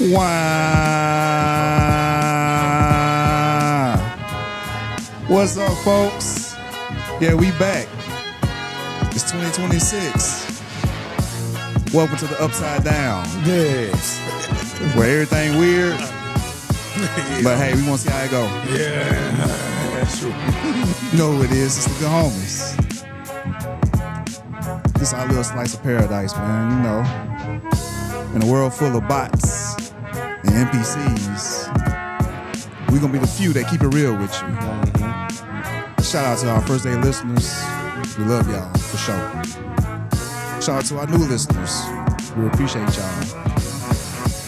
Wow. What's up, folks? Yeah, we back. It's 2026. Welcome to the Upside Down. Yes. Where everything weird. But hey, we want to see how it go. Yeah, that's true. You know who it is. It's the good homies. This is our little slice of paradise, man. You know, in a world full of bots and NPCs, we're going to be the few that keep it real with you. Shout out to our first day listeners. We love y'all, for sure. Shout out to our new listeners. We appreciate y'all.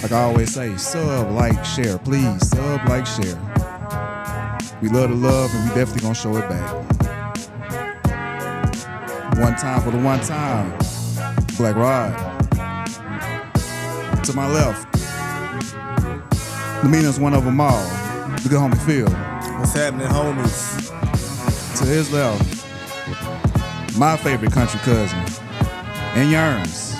Like I always say, sub, like, share. Please, sub, like, share. We love the love, and we definitely gonna show it back. One time for the one time. Black Rod. To my left. The meanest one of them all. The good homie Phil. What's happening, homies? To his left. My favorite country cousin. And Yearns.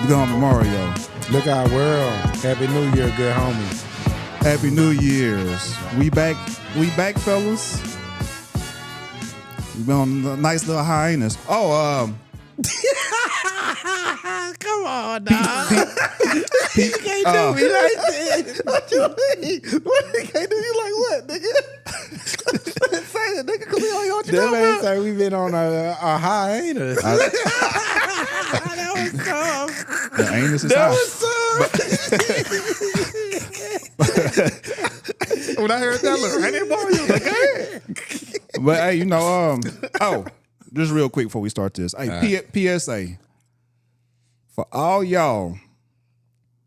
The good homie Mario. Look our world. Happy New Year, good homies. Happy New Year's. We back, fellas. We been on a nice little hiatus. Oh, Come on, dog. You can't do me like that. What you mean? What they can't do you like what, nigga? Say it, nigga, because we don't know what you That talking man about. say we been on a hiatus. That was tough. the anus is That hot. was tough. When I heard that, look, I didn't borrow you. Like, hey. But hey, you know, just real quick before we start this. Hey, PSA. For all y'all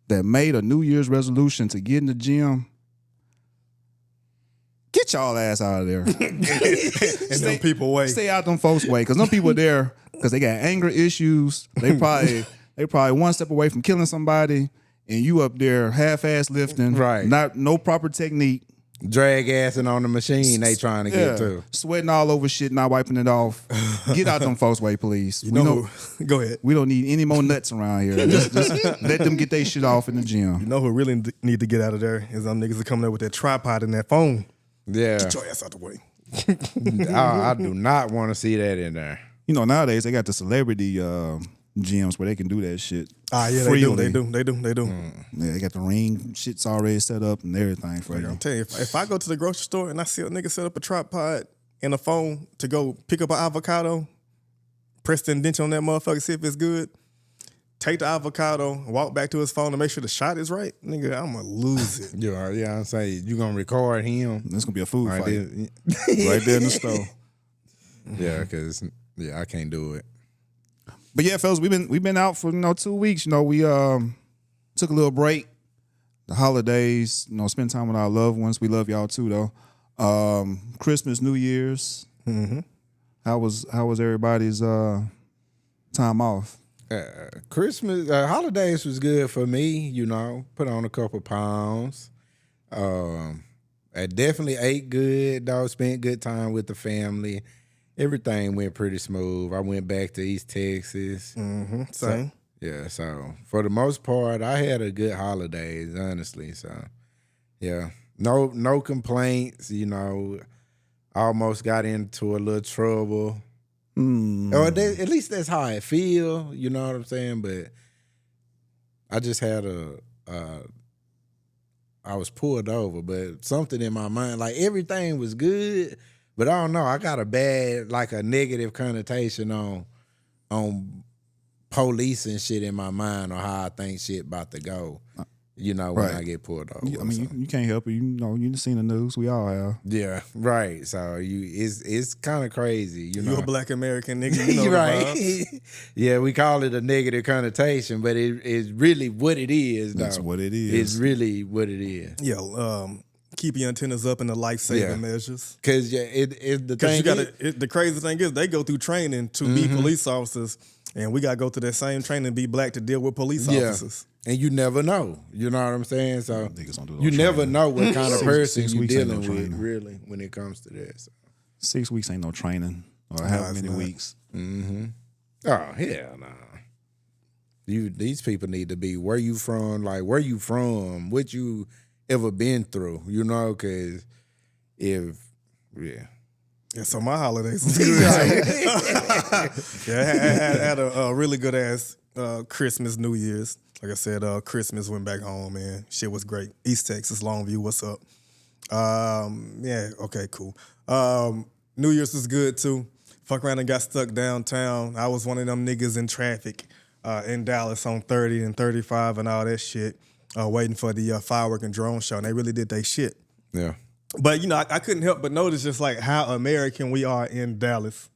that made a New Year's resolution to get in the gym, get y'all ass out of there. And them people wait. Stay out them folks' way, because them people there, because they got anger issues. They probably one step away from killing somebody, and you up there half-ass lifting, Right. No proper technique. Drag assing on the machine they trying to get to. Sweating all over shit, not wiping it off. Get out them folks' way, please. Go ahead. We don't need any more nuts around here. Just let them get their shit off in the gym. You know who really need to get out of there is them niggas that coming there with that tripod and that phone. Yeah. Get your ass out the way. I do not want to see that in there. You know, nowadays they got the celebrity gyms where they can do that shit. Ah, yeah, freely. they do. Yeah, they got the ring shits already set up and everything for I'm you. telling you, if I go to the grocery store and I see a nigga set up a tripod and a phone to go pick up an avocado, press the indentation on that motherfucker, see if it's good, take the avocado, walk back to his phone to make sure the shot is right, nigga, I'm gonna lose it. Yeah, I'm saying you gonna record him. It's gonna be a food Right fight there. right there in the store. Yeah, because I can't do it. But yeah, fellas, we've been out for 2 weeks. You know, we took a little break. The holidays, spend time with our loved ones. We love y'all too, though. Christmas, New Year's. Mm-hmm. How was everybody's time off? Christmas, holidays was good for me, put on a couple pounds. I definitely ate good, though, spent good time with the family. Everything went pretty smooth. I went back to East Texas. Mm-hmm. Same. So for the most part, I had a good holidays, honestly. So, yeah, no complaints, almost got into a little trouble. Or at least that's how I feel, you know what I'm saying? But I just had I was pulled over, but something in my mind, like everything was good, but I don't know, I got a bad, like a negative connotation on police and shit in my mind, or how I think shit about to go, when Right. I get pulled over. I mean, you can't help it. You've seen the news. We all have. Yeah, right. So it's kind of crazy, You a black American nigga, you know the vibes. right. Yeah, we call it a negative connotation, but it's really what it is, though. That's what it is. It's really what it is. Yeah, keep your antennas up in the life-saving measures. Because The crazy thing is they go through training to be police officers, and we got to go through that same training and be black to deal with police officers. And you never know. You know what I'm saying? So Niggas don't do no you never training. know what kind of person Six you're weeks ain't no dealing with, training. really, when it comes to that. So. 6 weeks ain't no training, or how it's many not. weeks. Oh, hell no. These people need to be where you from, like where you from, what you ever been through, you know, because yeah. So my holidays was good. I had a really good ass Christmas, New Year's. Like I said, Christmas went back home, man. Shit was great. East Texas, Longview, what's up? Yeah, okay, cool. New Year's was good too. Fuck around and got stuck downtown. I was one of them niggas in traffic in Dallas on 30 and 35 and all that shit, waiting for the firework and drone show. And they really did their shit. Yeah. But, you know, I couldn't help but notice just like how American we are in Dallas.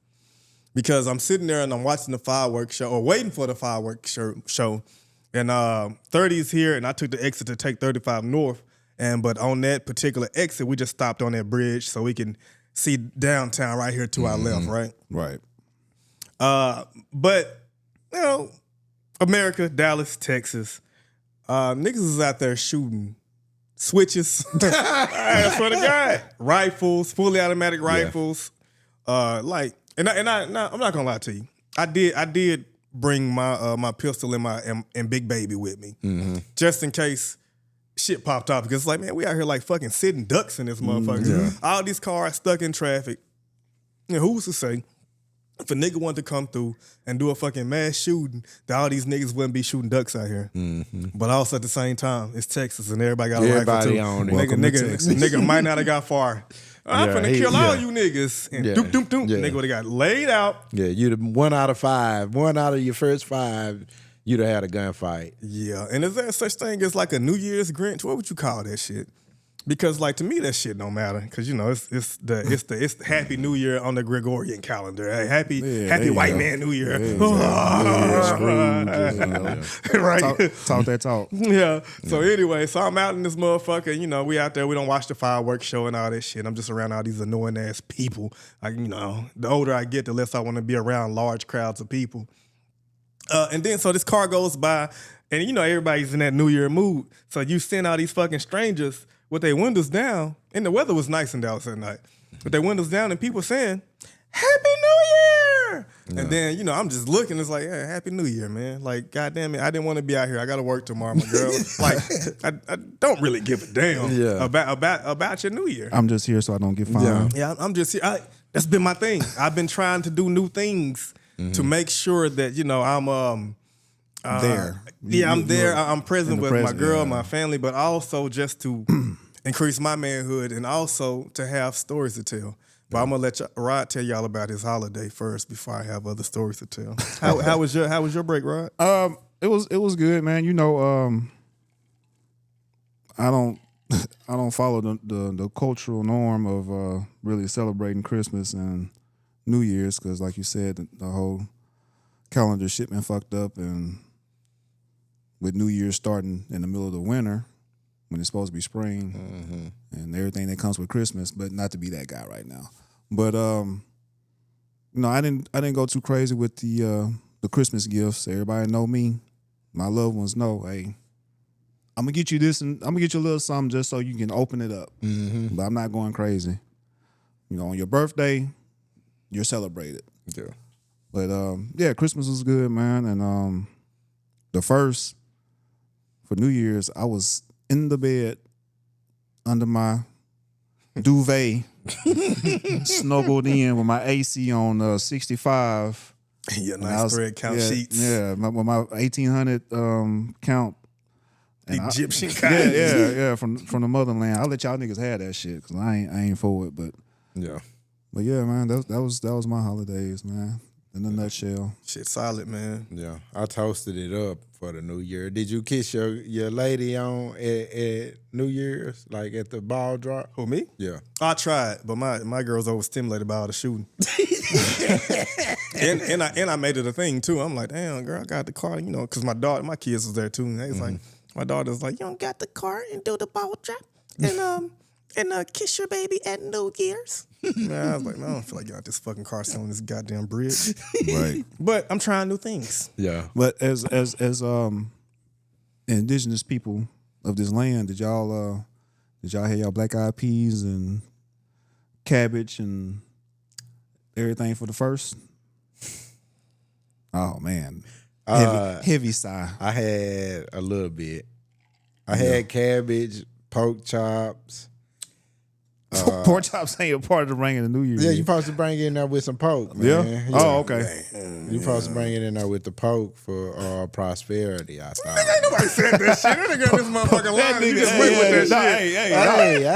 Because I'm sitting there and I'm watching the fireworks show or waiting for the fireworks show. And 30 is here and I took the exit to take 35 north. But on that particular exit, we just stopped on that bridge so we can see downtown right here to our left, right? Right. But, you know, America, Dallas, Texas, niggas is out there shooting switches. I swear to God. Rifles, fully automatic rifles. I'm not gonna lie to you. I did bring my pistol and Big Baby with me. Just in case shit popped off. Because it's like, man, we out here like fucking sitting ducks in this motherfucker. All these cars stuck in traffic. You know, who's to say if a nigga wanted to come through and do a fucking mass shooting, that all these niggas wouldn't be shooting ducks out here. But also at the same time, it's Texas and everybody got a rifle too. On it. Nigga might not have got far. I'm finna kill all you niggas. And doop, doop, doop. Nigga would have got laid out. Yeah, you'd have 1 out of 5. 1 out of your first 5, you'd have had a gunfight. Yeah, and is there such thing as like a New Year's Grinch? What would you call that shit? Because like to me that shit don't matter. Because you know it's the Happy New Year on the Gregorian calendar. Hey, happy White Man New Year. Right. Talk that talk. Yeah. So anyway, so I'm out in this motherfucker. You know, we out there. We don't watch the fireworks show and all that shit. I'm just around all these annoying ass people. Like, you know, the older I get, the less I want to be around large crowds of people. And then so this car goes by, and you know everybody's in that New Year mood. So you send all these fucking strangers with their windows down, and the weather was nice in Dallas that night. With their windows down, and people saying, "Happy New Year!" Yeah. And then, you know, I'm just looking. It's like, hey, Happy New Year, man. Like, goddamn it, I didn't want to be out here. I got to work tomorrow, my girl. Like, I don't really give a damn about your New Year. I'm just here so I don't get fined. Yeah, I'm just here. That's been my thing. I've been trying to do new things to make sure that, you know, I'm there. I'm there. I'm present with my girl, my family, but also just to increase my manhood and also to have stories to tell. But I'm gonna let Rod tell y'all about his holiday first before I have other stories to tell. How was your break, Rod? It was good, man. You know, I don't follow the cultural norm of really celebrating Christmas and New Year's because, like you said, the whole calendar shit been fucked up, and with New Year's starting in the middle of the winter when it's supposed to be spring and everything that comes with Christmas, but not to be that guy right now. But no, I didn't go too crazy with the Christmas gifts. Everybody know me. My loved ones know, hey, I'm gonna get you this and I'm gonna get you a little something just so you can open it up. But I'm not going crazy. You know, on your birthday, you're celebrated. Yeah. But yeah, Christmas was good, man. And the first for New Year's, I was in the bed under my duvet, snuggled in with my AC on 65. Yeah, nice spread count sheets. Yeah, with my 1800 count. Egyptian kind. Yeah, from the motherland. I'll let y'all niggas have that shit because I ain't for it. But yeah, man, that was my holidays, man. In a nutshell. Shit solid, man. Yeah, I toasted it up for the New Year. Did you kiss your lady on at New Year's, like at the ball drop? Who, me? Yeah. I tried, but my girl's overstimulated by all the shooting. and I made it a thing too. I'm like, damn, girl, I got the car, you know, because my kids was there too. And they was like, my daughter's like, you don't got the car and do the ball drop and kiss your baby at New Year's. Man, I was like, man, I don't feel like getting out this fucking car selling this goddamn bridge. Right. But I'm trying new things. Yeah. But as indigenous people of this land, did y'all have y'all black eyed peas and cabbage and everything for the first? Oh man. Heavy style. I had a little bit. I had cabbage, pork chops. Pork chops ain't a part of the ring in the New Year. Yeah, you supposed to bring it in there with some pork, Yeah? man. Oh, okay. You supposed to bring it in there with the pork for prosperity. I thought. Ain't nobody said that shit. That nigga got this motherfucking line. You just went with that shit. Hey,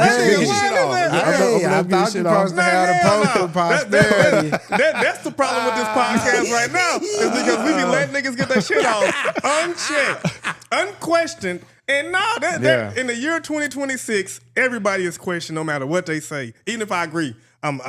I thought you supposed to have the pork for prosperity. That's the problem with this podcast right now. Is because we be letting niggas get that shit off unchecked, unquestioned. And that in the year 2026, everybody is questioned no matter what they say. Even if I agree, I'm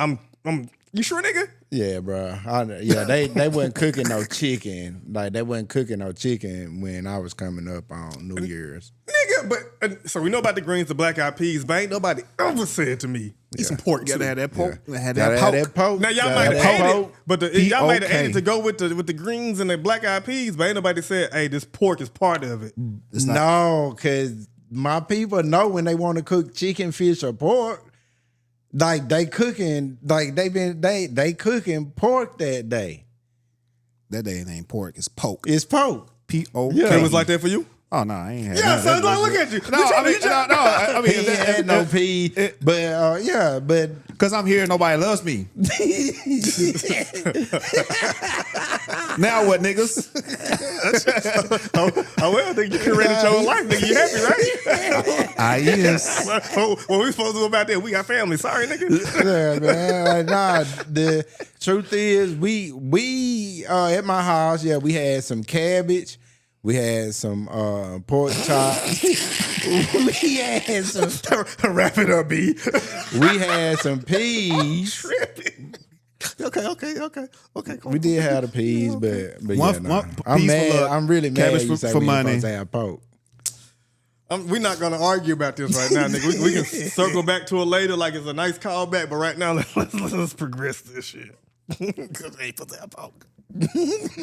you sure, nigga? Yeah, bro. They wasn't cooking no chicken. Like they wasn't cooking no chicken when I was coming up on New Year's. Nigga, but so we know about the greens, the black eyed peas, but ain't nobody ever said to me, eat some pork. You gotta have that pork. Yeah. Have That pork. Now y'all might have added it, but y'all might have added to go with the greens and the black eyed peas, but ain't nobody said, hey, this pork is part of it. No, because my people know when they want to cook chicken, fish, or pork, like they cooking, like they cooking pork that day. That day it ain't pork, it's poke. It's pork. P-O-K. Yeah. It was like that for you? Oh no, I ain't had Yeah, none. so look at you. No, I mean, He ain't had no pee, but because I'm here, nobody loves me. Now what, niggas? Oh well, nigga, you can ready your own life, nigga. You happy, right? I is. Well, we supposed to go about that. We got family. Sorry, nigga. yeah, man. Like, nah, the truth is, we at my house, we had some cabbage. We had some pork chops. We had some. Wrap it up, B. We had some peas. Tripping. Okay. We did have the peas, but One I'm piece mad. full of I'm really mad. cabbage You say for we ain't money. supposed to have pork. We're not gonna argue about this right now, nigga. We can circle back to it later, like it's a nice callback. But right now, let's progress this shit. Because they ain't supposed to have pork.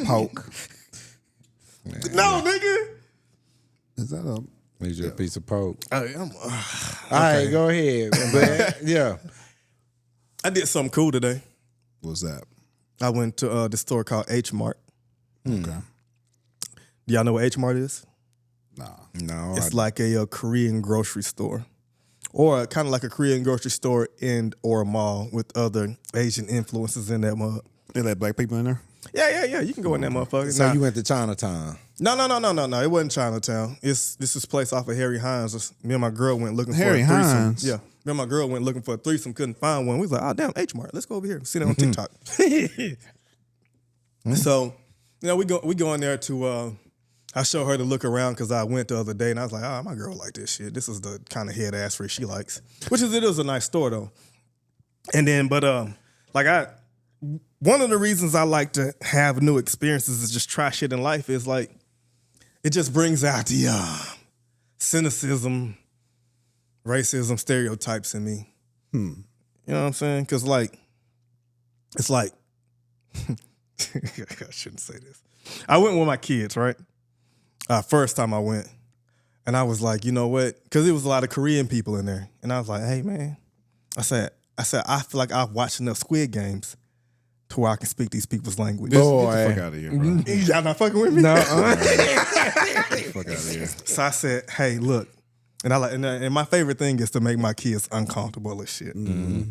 Poke. No, nigga. Is that a? Need you a piece of pork. All All right, go ahead. But yeah, I did something cool today. What's that? I went to the store called H Mart. Okay. Do y'all know what H Mart is? Nah. no, It's like a Korean grocery store, or kind of like a Korean grocery store or a mall with other Asian influences in that mug. They let black people in there? Yeah. You can go in that motherfucker. So you went to Chinatown. No. It wasn't Chinatown. This is place off of Harry Hines. Me and my girl went looking for Harry a threesome. Hines? Yeah. Me and my girl went looking for a threesome, couldn't find one. We was like, oh damn, H Mart. Let's go over here. See that on TikTok. So, we go in there to I show her to look around because I went the other day and I was like, oh, my girl like this shit. This is the kind of head ass free she likes. Which it is a nice store though. And then, one of the reasons I like to have new experiences is just try shit in life is like, it just brings out the cynicism, racism, stereotypes in me. You know what I'm saying? Because it's like, I shouldn't say this. I went with my kids, right? First time I went. And I was like, you know what? Because there was a lot of Korean people in there. And I was like, hey, man. I said, I feel like I've watched enough Squid Games to where I can speak these people's language. Boy. Get the fuck out of here, bro. Y'all not fucking with me? No. Get the fuck out of here. So I said, hey, look. And and my favorite thing is to make my kids uncomfortable as shit. Mm-hmm.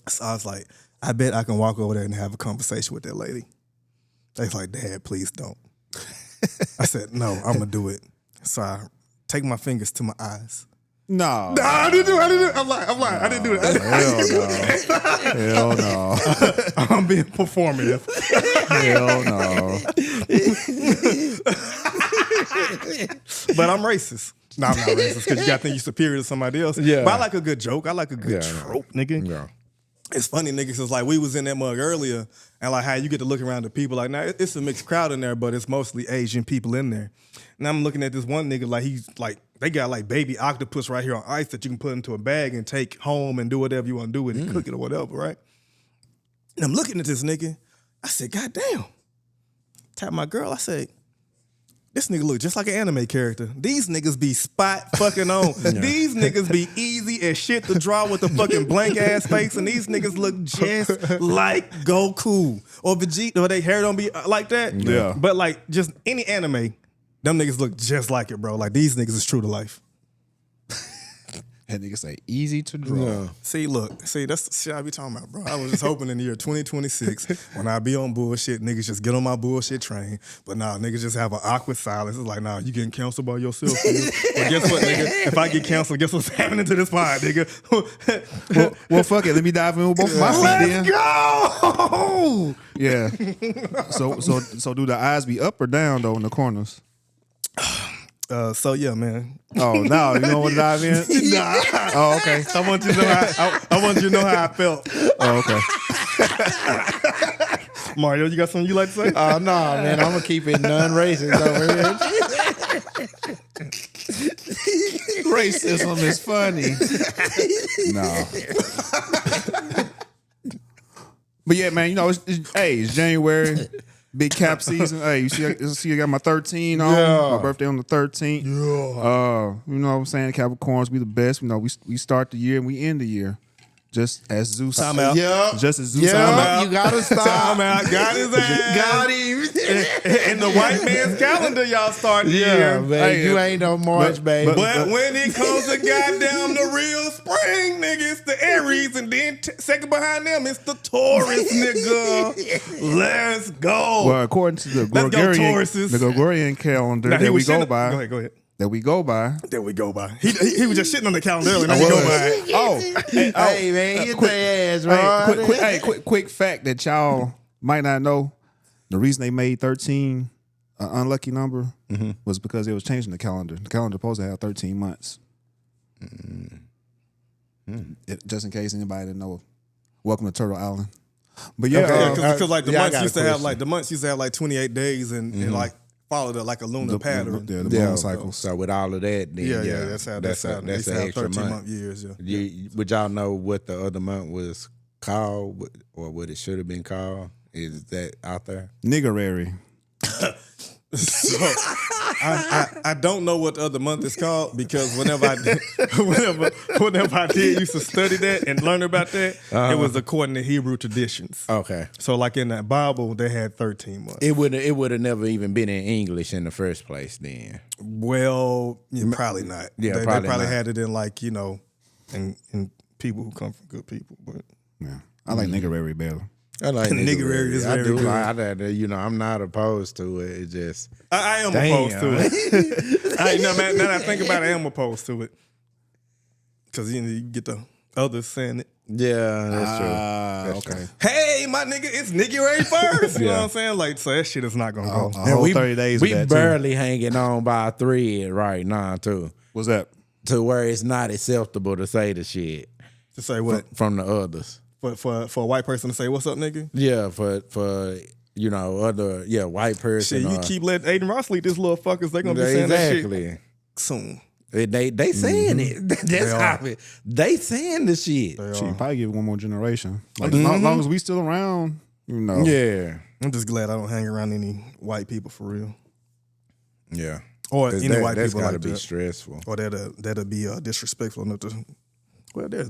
So I was like, I bet I can walk over there and have a conversation with that lady. They was like, Dad, please don't. I said, no, I'm gonna do it. So I take my fingers to my eyes. No. Nah, I didn't do it. I'm lying. I didn't do it. Hell no. I'm being performative. Hell no. But I'm racist. No, I'm not racist because you got to think you're superior to somebody else. Yeah. But I like a good joke. I like a good trope, nigga. Yeah. It's funny, nigga, because like we was in that mug earlier and like how you get to look around the people. Like now it's a mixed crowd in there, but it's mostly Asian people in there. And I'm looking at this one nigga like he's like, they got like baby octopus right here on ice that you can put into a bag and take home and do whatever you want to do with it, cook it or whatever, right? And I'm looking at this nigga. I said, God damn. Tap my girl. I said, this nigga look just like an anime character. These niggas be spot fucking on. These niggas be easy as shit to draw with a fucking blank ass face, and these niggas look just like Goku or Vegeta, or they hair don't be like that. Yeah. But like just any anime, them niggas look just like it, bro. Like these niggas is true to life. That nigga say easy to draw. Yeah. See, that's the shit I be talking about, bro. I was just hoping in the year 2026, when I be on bullshit, niggas just get on my bullshit train. But nah, niggas just have an awkward silence. It's like, nah, you getting canceled by yourself, nigga. But guess what, nigga? If I get canceled, guess what's happening to this pod, nigga? Well, fuck it. Let me dive in with both of my feet then. Go! Yeah. So do the eyes be up or down though in the corners? So yeah, man. Oh no, you don't want to dive in? Nah. Oh, okay. I want you to know I want you to know how I felt. Oh, okay. Mario, you got something you like to say? Oh, no, man. I'm going to keep it non-racist over here. Racism is funny. No. But yeah, man, you know, it's January. Big cap season. Hey, you see I got my 13 on. Yeah. My birthday on the 13th. Yeah. You know what I'm saying? Capricorns, we the best. You know, we start the year and we end the year. Just as Zeus. Time out. Yeah. Just as Zeus. Yeah. You got to stop. Time out. Got his ass. Got him. In the white man's calendar, y'all start the Yeah, year. man. Hey, you ain't no March, baby. But when it comes to goddamn the real spring, nigga, it's the Aries, and then second behind them, it's the Taurus, nigga. Let's go. Well, according to the Let's go, Tauruses. Gregorian calendar Now, he that we was go shitting- by. Go ahead. That we go by. There we go by. He was just shitting on the calendar earlier. Now we go by. Oh, Hey, man, hit their ass, bro. quick fact that y'all might not know. The reason they made 13 an unlucky number was because they was changing the calendar. The calendar supposed to have 13 months. Just in case anybody didn't know. Welcome to Turtle Island. But yeah, Yeah, because like the Yeah, I months got a used to have question. like 28 days and like followed like a lunar pattern. the Yeah, moon cycles. So with all of that, then, Yeah, that's how that's they an used to have extra 13 month. month years. Yeah. Would y'all know what the other month was called, or what it should have been called? Is that out there? Niggerary. So I don't know what the other month is called, because whenever I did used to study that and learn about that, it was according to Hebrew traditions. Okay. So like in that Bible, they had 13 months. It would have never even been in English in the first place then. Well, yeah, probably not. Yeah, they probably probably not. had it in like, you know, in people who come from good people. But Yeah, I like niggerary better. I like Niggerary is I very do. good. I'm not opposed to it. It just I am Damn. opposed to it. Now that I think about it, I am opposed to it. Because you get the others saying it. yeah, that's true. That's Okay. Hey, my nigga, it's Niggerary first. You know Yeah. what I'm saying? Like, so that shit is not going to go. A whole 30 days We of that, too. barely hanging on by a thread right now too, What's that? to where it's not acceptable to say the shit To say what? from the others. For a white person to say, what's up, nigga? Yeah, for other white person. Shit, you keep letting Adin Ross lead these little fuckers, they going to be saying that shit exactly. soon. They saying it. That's how they saying the shit. Shit, probably give it one more generation. Like, as long as we still around, you know. Yeah, I'm just glad I don't hang around any white people for real. yeah. Or 'Cause any white that's people gotta like be that. stressful. Or that'll be disrespectful enough to. Well, there's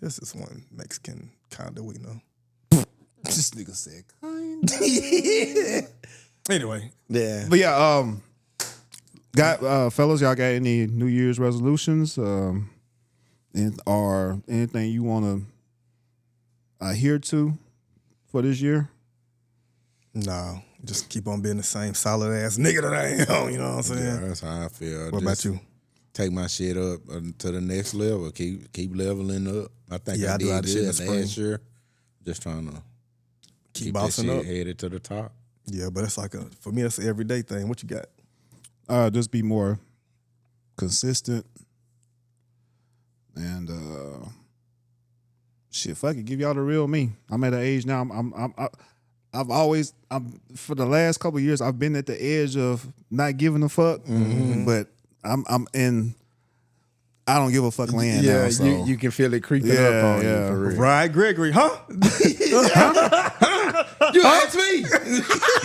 this one Mexican kind of we know. This nigga said, Anyway, Yeah. But yeah, fellas, y'all got any New Year's resolutions? Or anything you want to adhere to for this year? no, just keep on being the same solid ass nigga that I am. You know what I'm saying? Yeah, that's how I feel. What about you? Take my shit up to the next level. Keep leveling up. I think Yeah, I I do a lot did of shit in good the spring. last year. Just trying to Keep keep bossing this up. shit headed to the top. Yeah, but it's like for me, it's an everyday thing. What you got? Just be more consistent and shit. Fuck it, give y'all the real me. I'm at an age now. I've always for the last couple of years I've been at the edge of not giving a fuck, but I'm in. I don't give a fuck land now. So. you can feel it creeping up on you for real. Right, Gregory, huh? You asked me.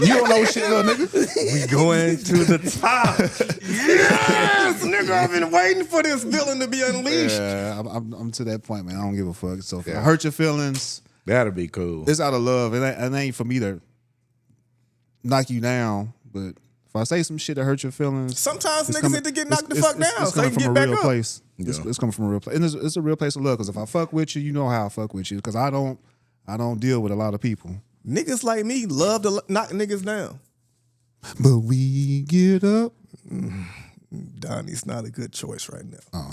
You don't know shit, little nigga. We going to the top. Yes, nigga, I've been waiting for this villain to be unleashed. Yeah, I'm to that point, man. I don't give a fuck. So if I hurt your feelings, That'll be cool. it's out of love. It ain't for me to knock you down, but if I say some shit that hurt your feelings, Sometimes it's niggas coming- need to get knocked the it's- fuck it's- down it's so they coming can from get a back real up. place. It's coming from a real place, and it's a real place of love. Because if I fuck with you, you know how I fuck with you. Because I don't deal with a lot of people. Niggas like me love to knock niggas down. But we get up. Donnie's not a good choice right now. Oh,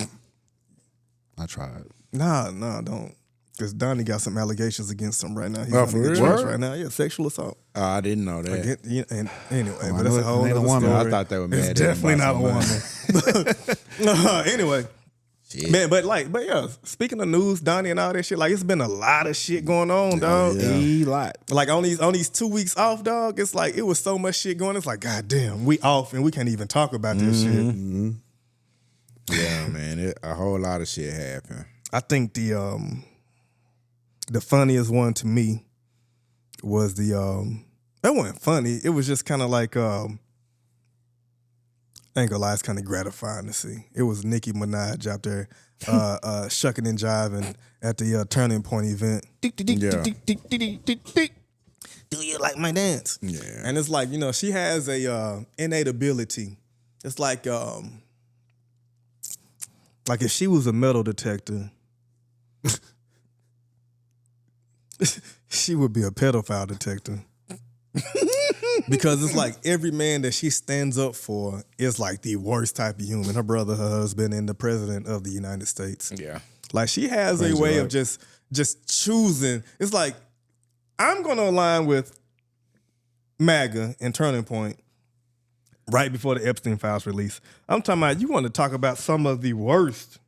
I tried. Nah, don't. Because Donnie got some allegations against him right now. He's Oh, not a for good real? choice right now. Yeah, sexual assault. Oh, I didn't know that. And anyway, I but that's know a whole it ain't a other woman. story. I thought they were mad It's at him definitely about not a somebody. woman. Anyway. Shit. Man, but yeah, speaking of news, Donnie and all that shit, like it's been a lot of shit going on, dog. A lot. Like on these 2 weeks off, dog, it's like it was so much shit going. It's like, God damn, we off and we can't even talk about this shit. Mm-hmm. Yeah, man. A whole lot of shit happened. I think the funniest one to me was it wasn't funny. It was just kind of like I ain't gonna lie, it's kind of gratifying to see. It was Nicki Minaj out there shucking and jiving at the Turning Point event. Yeah. Do you like my dance? Yeah. And it's like, she has a innate ability. It's like if she was a metal detector, she would be a pedophile detector. Because it's like every man that she stands up for is like the worst type of human. Her brother, her husband, and the president of the United States. Yeah. Like she has a way of just choosing. It's like, I'm gonna align with MAGA and Turning Point right before the Epstein files release. I'm talking about you want to talk about some of the worst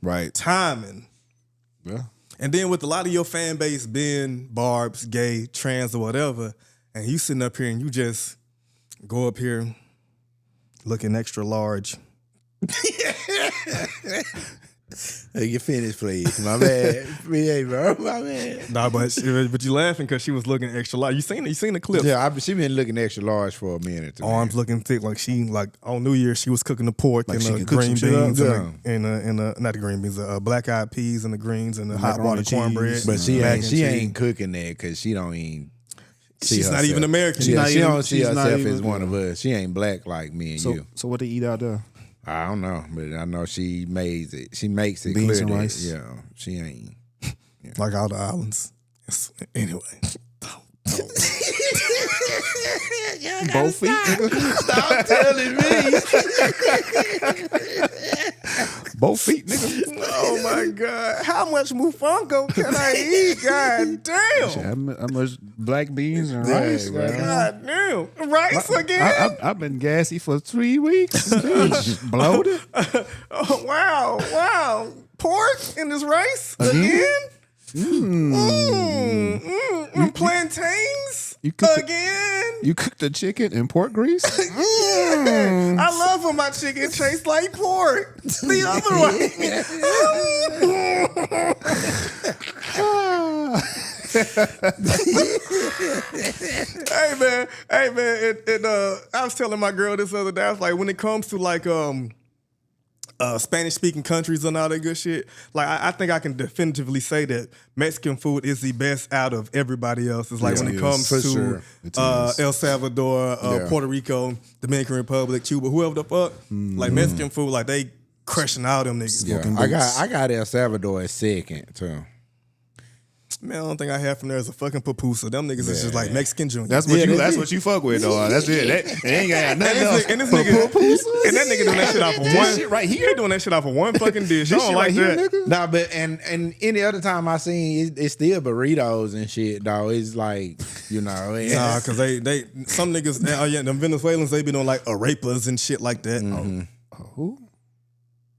Right. timing. Yeah. And then with a lot of your fan base being barbs, gay, trans, or whatever, and you sitting up here and you just go up here looking extra large. Hey, you finished, please. My bad. Yeah, bro. My bad. Nah, but you laughing because she was looking extra large. You seen the clip? Yeah, she been looking extra large for a minute. Arms looking thick, like on New Year's she was cooking the pork Like and she the can cook green some shit up? beans Yeah. and not the green beans, black eyed peas and the greens and the hot Macaroni water cheese. cornbread. But she mac ain't and cheese. cooking that because she don't even. She's not even American. She not even- don't see she's not herself even- as one of us. She ain't black like me and you. So what they eat out there? I don't know, but I know she makes it. She makes it Beans clear and that, rice. yeah, she ain't. Like all the islands. Anyway. Both feet. nigga. Stop telling me. Both feet, nigga. Oh my God. How much Mufunko can I eat? God damn. How much black beans and rice? bro. God damn. Rice again? I've been gassy for 3 weeks. Bloated. Oh, wow. Pork in this rice again? Plantains You cook again? You cook the chicken in pork grease? I love when my chicken tastes like pork. The other way. Hey man. I was telling my girl this other day. I was like, when it comes to like Spanish speaking countries and all that good shit, like I think I can definitively say that Mexican food is the best out of everybody else. It's like Yeah, when it it is, comes for to sure. It is. El Salvador, Yeah. Puerto Rico, Dominican Republic, Cuba, whoever the fuck, like Mexican food, like they crushing all them niggas. Yeah, I got El Salvador at second too. Man, the only thing I have from there is a fucking pupusa. Them niggas is just like Mexican junior. That's what you fuck with, though. That's it. They ain't got nothing else. And this nigga doing that shit off of one. shit right here? He doing that shit off of one fucking dish. I This don't shit like right here, that. nigga. Nah, but and any other time I seen it's still burritos and shit, though. It's like, Nah, cause they some niggas, them Venezuelans, they be doing like arepas and shit like that. Who?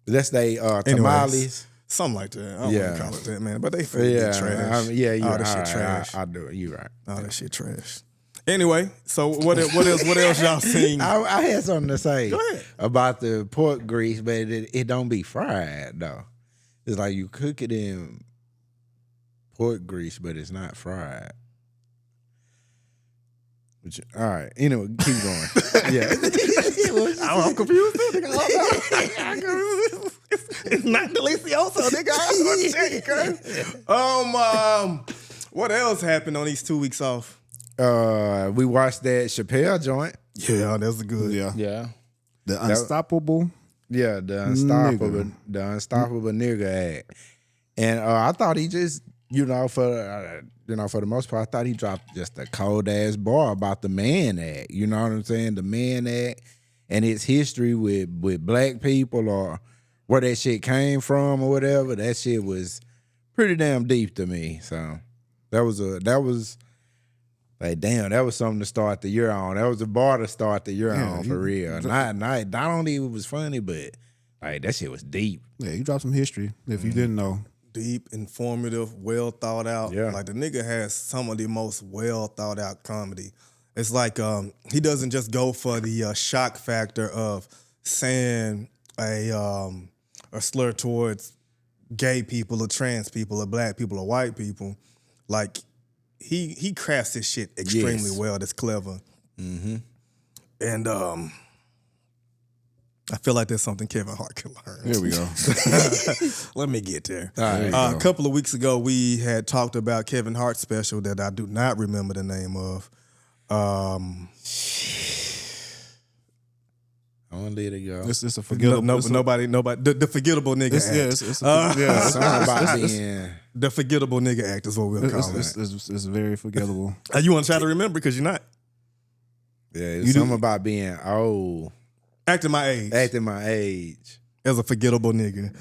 that's they tamales. Something like that. I don't Yeah. want to call it that, man. But they food Yeah, be trash. yeah, you all right. that shit trash. I do it. You right. All that shit trash. Anyway, so what else y'all seen? I had something to say Go ahead. about the pork grease, but it don't be fried though. It's like you cook it in pork grease, but it's not fried. All right. Anyway, keep going. Yeah. I'm confused too, nigga. It's not delicioso, nigga. What else happened on these 2 weeks off? We watched that Chappelle joint. Yeah, that's good. Yeah. The Unstoppable. Yeah, the unstoppable nigga act. And I thought he just, for the most part, I thought he dropped just a cold ass bar about the man act. You know what I'm saying? The man act and its history with black people or where that shit came from or whatever. That shit was pretty damn deep to me. So that was like, damn, that was something to start the year on. That was a bar to start the year on for real. Not only it was funny, but like that shit was deep. Yeah, you dropped some history if you didn't know. Deep, informative, well thought out. Yeah. Like the nigga has some of the most well thought out comedy. It's like he doesn't just go for the shock factor of saying a slur towards gay people or trans people or black people or white people. Like he crafts this shit extremely well. That's clever. Mm-hmm. And I feel like there's something Kevin Hart can learn. Here we go. Let me get there. All right. A couple of weeks ago, we had talked about Kevin Hart's special that I do not remember the name of. I'm gonna let it go. It's a forgettable. Nobody. The forgettable nigga act. Something about being The forgettable nigga act is what we'll call it. It's very forgettable. You want to try to remember because you're not it's something about being old. acting my age. As a forgettable nigga.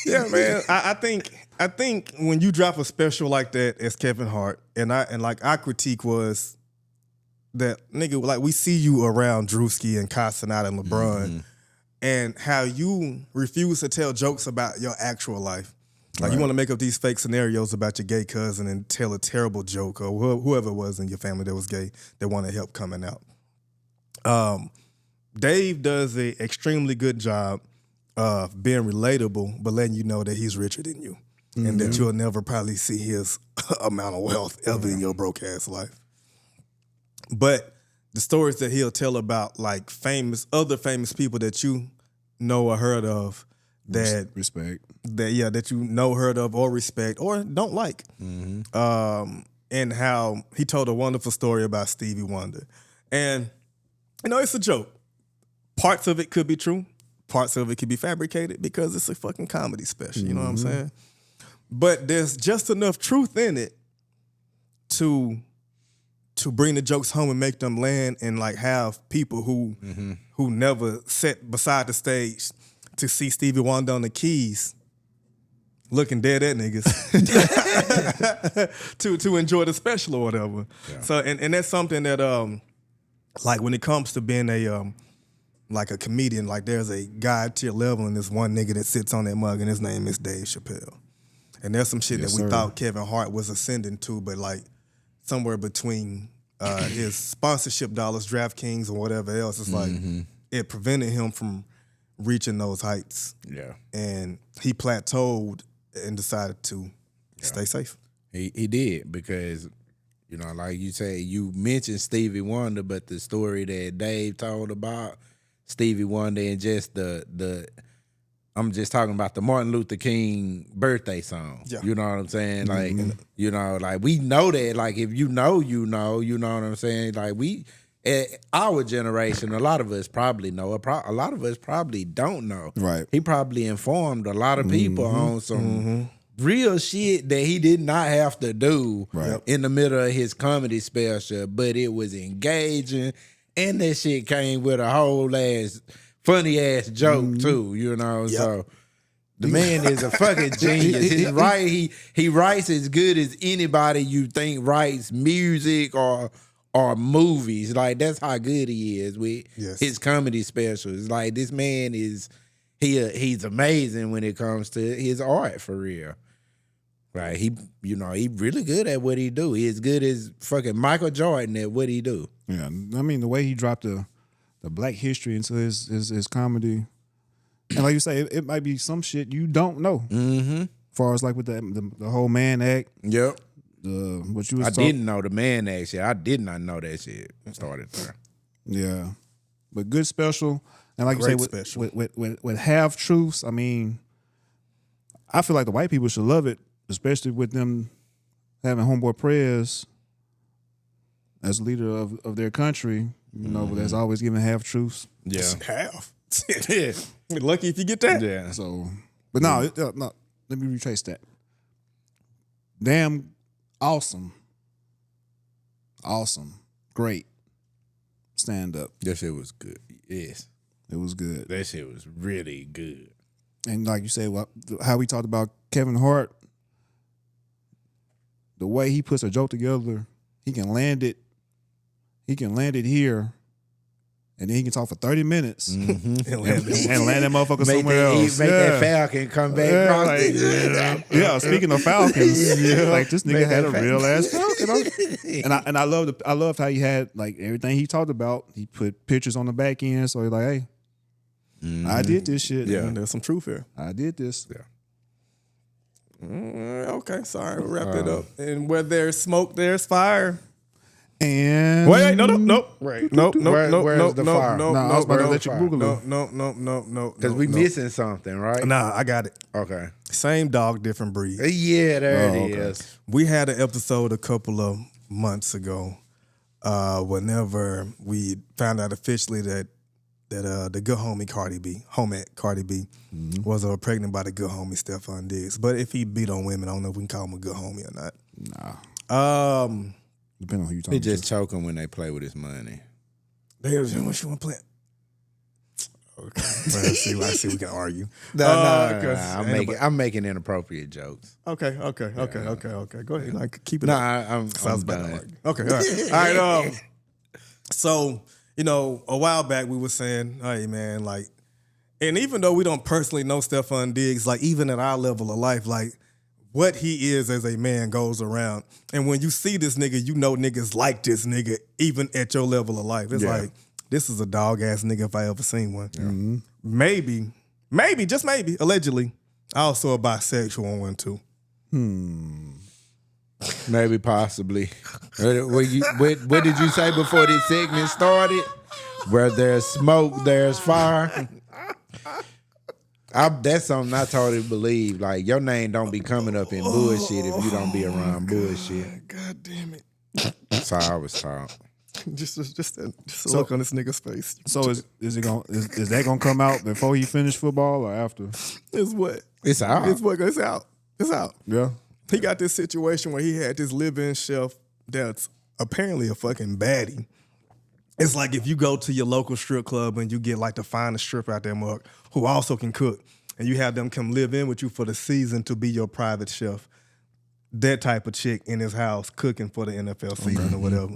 Yeah, man. I think when you drop a special like that as Kevin Hart, and our critique was that nigga, like we see you around Drewski and Casanata and LeBron, and how you refuse to tell jokes about your actual life. Like you want to make up these fake scenarios about your gay cousin and tell a terrible joke or whoever it was in your family that was gay that wanted help coming out. Dave does an extremely good job of being relatable, but letting you know that he's richer than you and that you'll never probably see his amount of wealth ever in your broke ass life. But the stories that he'll tell about like other famous people that you know or heard of that you know, heard of or respect or don't like. And how he told a wonderful story about Stevie Wonder. And it's a joke. Parts of it could be true. Parts of it could be fabricated because it's a fucking comedy special. You know what I'm saying? But there's just enough truth in it to bring the jokes home and make them land and like have people who never sat beside the stage to see Stevie Wonder on the keys looking dead at niggas to enjoy the special or whatever. Yeah. So and that's something that like when it comes to being a comedian, like there's a God tier level and there's one nigga that sits on that mug and his name is Dave Chappelle. And there's some shit that we thought Kevin Hart was ascending to, but like somewhere between his sponsorship dollars, DraftKings, or whatever else, it's like it prevented him from reaching those heights. Yeah. And he plateaued and decided to stay safe. He did because, like you say, you mentioned Stevie Wonder, but the story that Dave told about Stevie Wonder and just I'm just talking about the Martin Luther King birthday song. Yeah. You know what I'm saying? Like, like we know that. Like, if you know, you know what I'm saying? Like, our generation, a lot of us probably know. A lot of us probably don't know. Right. He probably informed a lot of people on some real shit that he did not have to do in the middle of his comedy special, but it was engaging, and that shit came with a whole ass funny ass joke too, So the man is a fucking genius. He writes as good as anybody you think writes music or movies. Like that's how good he is with his comedy specials. Like this man he's amazing when it comes to his art for real. Right, he really good at what he do. He as good as fucking Michael Jordan at what he do. Yeah, I mean the way he dropped the Black history into his comedy, and like you say, it might be some shit you don't know. As far as like with the whole man act. Yep. what you was I talking. didn't know the mayonnaise shit. I did not know that shit started there. Yeah, but good special, and like Great you say, special. with half truths. I mean, I feel like the white people should love it, especially with them having homeboy prayers as leader of their country. You know, but that's always giving half truths. Yeah. Half. Lucky if you get that. Yeah. So, but no, no. Let me retrace that. Damn, awesome, great stand up. That shit was good. Yes. It was good. That shit was really good. And like you said, how we talked about Kevin Hart, the way he puts a joke together, he can land it. He can land it here, and then he can talk for 30 minutes and land that motherfucker somewhere else. Make that Falcon come back. Yeah, speaking of Falcons, like this nigga had a real ass Falcon. And I loved how he had like everything he talked about. He put pictures on the back end, so he's like, hey, I did this shit. Yeah, there's some truth here. I did this. Yeah. Okay, sorry, we'll wrap it up. And where there's smoke, there's fire. And Wait, no. Right. Nope. Where's the fire? No, I was about to let you Google it. No. Because we missing something, right? Nah, I got it. Okay. Same dog, different breed. Yeah, there it is. We had an episode a couple of months ago. Whenever we found out officially that the good homie Cardi B, was pregnant by the good homie Stefon Diggs. But if he beat on women, I don't know if we can call him a good homie or not. Nah. Depending on who you talking He to. just choking when they play with his money. There's what you want to play. Okay. Well, I see we can argue. I'm making inappropriate jokes. Okay. Go ahead. Like, keep it Nah, up. I'm Sounds done. better. Okay. All right. All right. So, a while back we were saying, hey, man, like, and even though we don't personally know Stefon Diggs, like, even at our level of life, like, what he is as a man goes around. And when you see this nigga, you know niggas like this nigga, even at your level of life. It's like, this is a dog-ass nigga if I ever seen one. Yeah. Maybe, just maybe, allegedly, also a bisexual one, too. Maybe, possibly. What did you say before this segment started? Where there's smoke, there's fire. That's something I totally believe. Like, your name don't be coming up in bullshit if you don't be around bullshit. God damn it. That's how I was taught. Just a look on this nigga's face. So is that gonna come out before he finish football or after? It's what? It's out. It's out. It's out. Yeah. He got this situation where he had this live-in chef that's apparently a fucking baddie. It's like if you go to your local strip club and you get like the finest stripper out there, Mark, who also can cook, and you have them come live in with you for the season to be your private chef. That type of chick in his house cooking for the NFL season or whatever.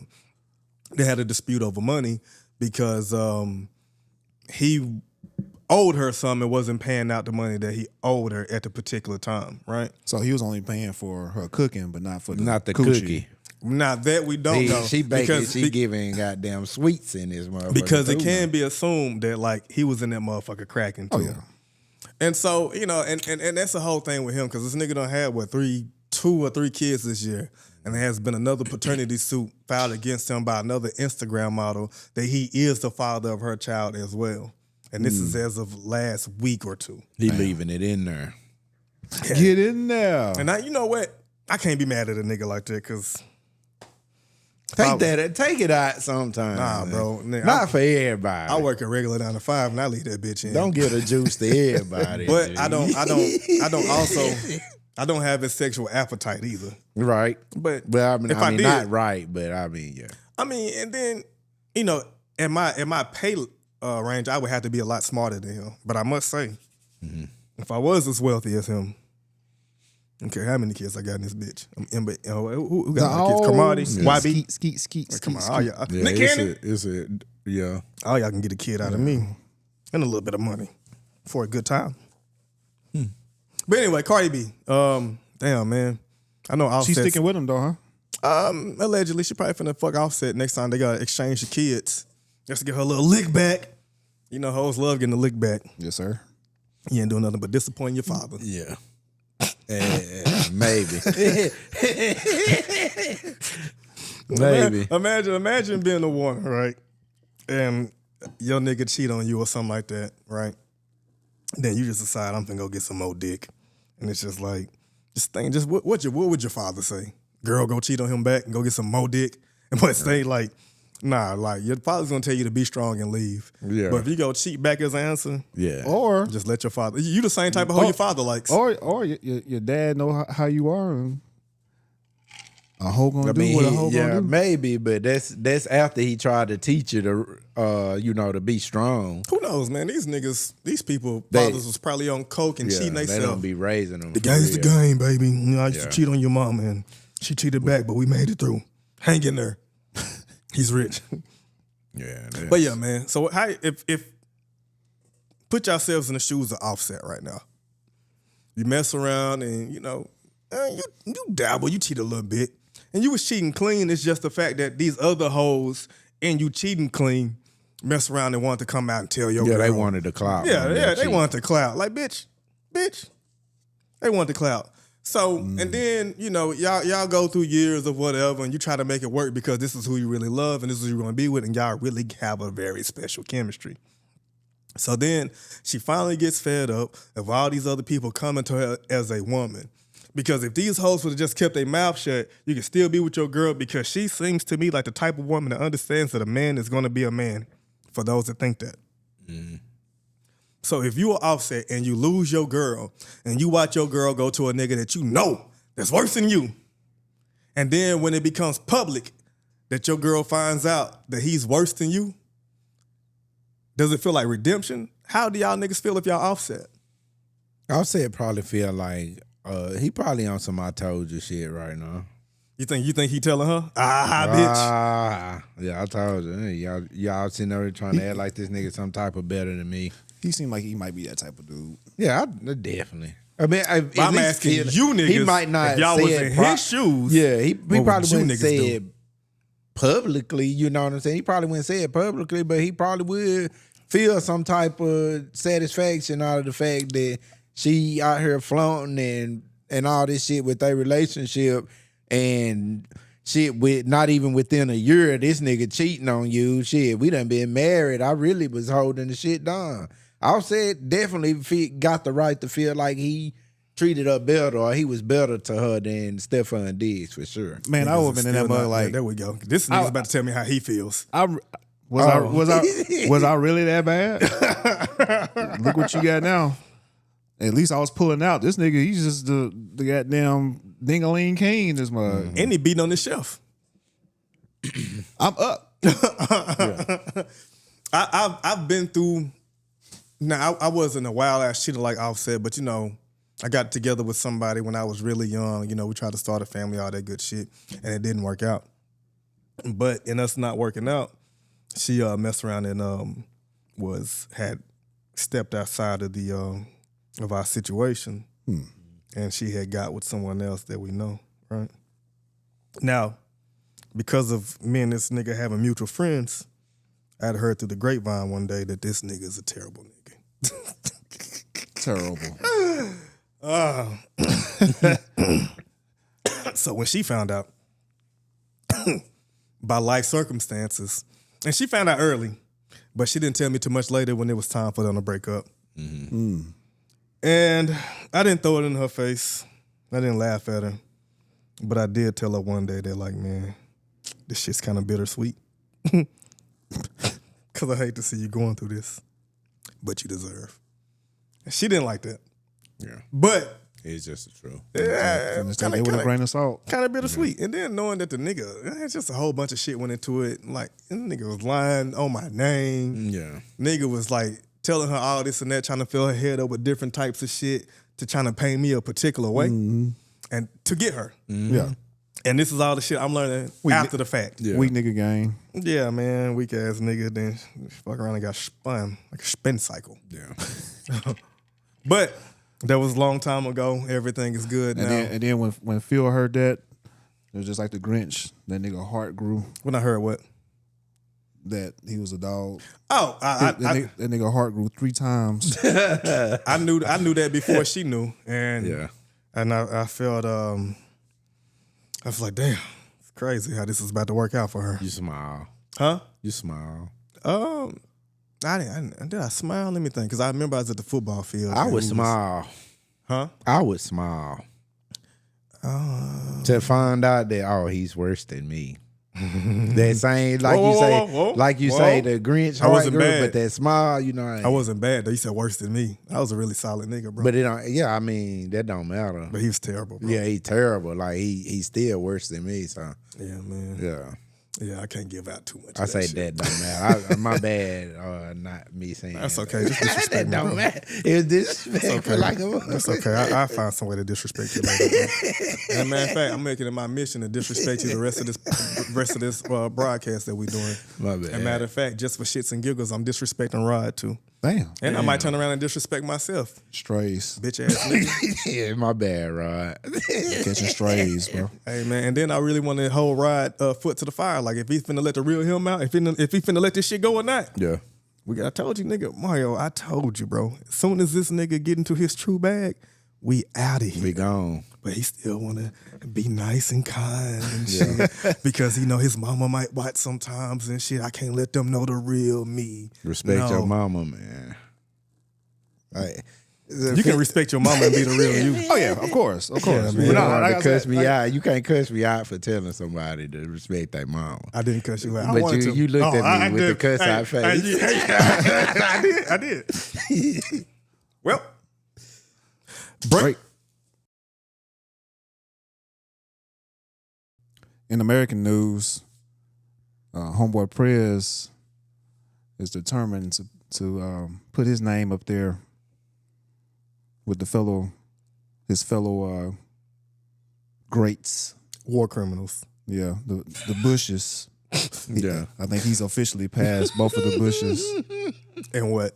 They had a dispute over money because he owed her some and wasn't paying out the money that he owed her at the particular time, right? So he was only paying for her cooking, but not for the cookie. coochie. Now that we don't know. She baking, she giving goddamn sweets in this motherfucker. Because it can be assumed that like he was in that motherfucker cracking too. Oh yeah. And so, and that's the whole thing with him, because this nigga done had, 2 or 3 kids this year. And there has been another paternity suit filed against him by another Instagram model that he is the father of her child as well. And this is as of last week or 2. He leaving it in there. Get in there. And you know what? I can't be mad at a nigga like that, because Take it out sometime. Nah, bro. Not for everybody. I work a regular 9 to 5 and I leave that bitch in. Don't give the juice to everybody. But dude. I don't have a sexual appetite either. Right. But I mean, if I did, not right, but I mean, yeah. I mean, and then, in my pay range, I would have to be a lot smarter than him. But I must say, if I was as wealthy as him, I don't care how many kids I got in this bitch. Who got kids? Kamadi, YB. Skeet. Come on, all y'all. Yeah, Nick Cannon. Yeah. All y'all can get a kid out of me and a little bit of money for a good time. But anyway, Cardi B. Damn, man. I know Offset. She's sticking with him though, huh? Allegedly, she probably finna fuck Offset next time they gotta exchange the kids. Just to get her little lick back. You know, hoes love getting a lick back. Yes, sir. You ain't doing nothing but disappointing your father. Yeah. Maybe. Maybe. Imagine being a woman, right? And your nigga cheat on you or something like that, right? Then you just decide I'm finna go get some more dick, and it's just like, what would your father say? Girl, go cheat on him back and go get some more dick, and but say like, nah, like your father's gonna tell you to be strong and leave. Yeah. But if you go cheat back as an answer, Yeah. Or just let your father. You the same type of hoe your father likes. or your dad know how you are. And a hoe gonna do what a hoe gonna do. Maybe, but that's after he tried to teach you to, to be strong. Who knows, man? These people, They- fathers was probably on coke and cheating they themselves. don't be raising them. The game's the game, baby. You know, I used to Yeah. cheat on your mom, and she cheated back, but we made it through. Hang in there. He's rich. Yeah. But yeah, man. So how if put yourselves in the shoes of Offset right now. You mess around and you dabble, you cheat a little bit, and you was cheating clean. It's just the fact that these other hoes and you cheating clean mess around and want to come out and tell your girl. they wanted the clout. They wanted the clout. Like bitch, they want the clout. So and then y'all go through years of whatever, and you try to make it work because this is who you really love and this is who you're going to be with, and y'all really have a very special chemistry. So then she finally gets fed up of all these other people coming to her as a woman. Because if these hoes would have just kept their mouth shut, you can still be with your girl because she seems to me like the type of woman that understands that a man is going to be a man for those that think that. So if you are Offset and you lose your girl and you watch your girl go to a nigga that you know that's worse than you, and then when it becomes public that your girl finds out that he's worse than you, does it feel like redemption? How do y'all niggas feel if y'all Offset? Offset probably feel like he probably on some I told you shit right now. You think he telling her? Bitch. Yeah, I told you. Hey, y'all sitting there trying to act like this nigga some type of better than me. He seemed like he might be that type of dude. Yeah, definitely. I mean, I'm asking you niggas, he might not if y'all say was it in his shoes. Yeah, he what probably would you wouldn't niggas say do? it publicly. You know what I'm saying? He probably wouldn't say it publicly, but he probably would feel some type of satisfaction out of the fact that she out here flaunting and all this shit with their relationship and shit with not even within a year of this nigga cheating on you. Shit, we done been married. I really was holding the shit down. Offset definitely got the right to feel like he treated her better or he was better to her than Stefon did, for sure. Man, I would have been in that mug like, there we go. This nigga's about to tell me how he feels. Was I really that bad? Look what you got now. At least I was pulling out. This nigga, he's just the goddamn ding-a-ling king. This mug. And he beating on the shelf. I'm up. I've been through. Now I wasn't a wild ass cheater like Offset, but I got together with somebody when I was really young. We tried to start a family, all that good shit, and it didn't work out. But in us not working out, she messed around and had stepped outside of the of our situation, and she had got with someone else that we know, right? Now, because of me and this nigga having mutual friends, I'd heard through the grapevine one day that this nigga is a terrible nigga. Terrible. So when she found out by life circumstances, and she found out early, but she didn't tell me too much later when it was time for them to break up. And I didn't throw it in her face. I didn't laugh at her. But I did tell her one day that, like, man, this shit's kind of bittersweet. Because I hate to see you going through this. But you deserve. And she didn't like that. Yeah. But It's just the truth. yeah, Understand they with a grain of salt. kind of bittersweet. And then knowing that the nigga, it's just a whole bunch of shit went into it. Like, the nigga was lying on my name. Yeah. Nigga was like telling her all this and that, trying to fill her head up with different types of shit to trying to paint me a particular way and to get her. Yeah. And this is all the shit I'm learning after the fact. Yeah. Weak nigga gang. Yeah, man, weak ass nigga. Then fuck around and got spun like a spin cycle. Yeah. But that was a long time ago. Everything is good now. And then when Phil heard that, it was just like the Grinch. That nigga heart grew When I heard what? that he was a dog. Oh, That nigga heart grew 3 times. I knew that before she knew, and Yeah. And I felt I was like, damn, it's crazy how this is about to work out for her. You smile. Huh? You smile. Did I smile? Let me think, because I remember I was at the football field. I would smile. Huh? I would smile. To find out that, he's worse than me. That same, like you say, the Grinch. I wasn't group, bad. But that smile, you know. I wasn't bad though. You said worse than me. I was a really solid nigga, bro. But it don't. Yeah, I mean that don't matter. But he was terrible, bro. Yeah, he's terrible. Like he's still worse than me. So Yeah, man. yeah. Yeah, I can't give out too much. I of say shit. that don't matter. My bad. Not me saying That's okay. Just disrespect that me, don't bro. matter. It was disrespectful. okay. Like a That's okay. I find some way to disrespect you later. Bro. And a matter of fact, I'm making it my mission to disrespect you the rest of this broadcast that we're doing. My bad. And matter of fact, just for shits and giggles, I'm disrespecting Rod too. Damn. And I might turn around and disrespect myself. Strays. Bitch ass nigga. Yeah, my bad, Rod. Catching strays, bro. Hey man, and then I really want to hold Rod foot to the fire. Like if he's finna let the real him out, if he finna let this shit go or not. Yeah. I told you, nigga, Mario, I told you, bro. As soon as this nigga get into his true bag, we out of here. We gone. But he still want to be nice and kind and shit. Because he know his mama might watch sometimes and shit. I can't let them know the real me. Respect No. your mama, man. You can respect your mama and be the real you. Oh yeah, of course. Of course. man. You No, don't like have I to cuss said, me like- out. You can't cuss me out for telling somebody to respect their mama. I didn't cuss you out. I But wanted to. you looked at me I with the did. cuss out face. I did. Well, break. In American news, homeboy Prez is determined to put his name up there with his fellow greats. War criminals. Yeah, the Bushes. Yeah. I think he's officially passed both of the Bushes. And what?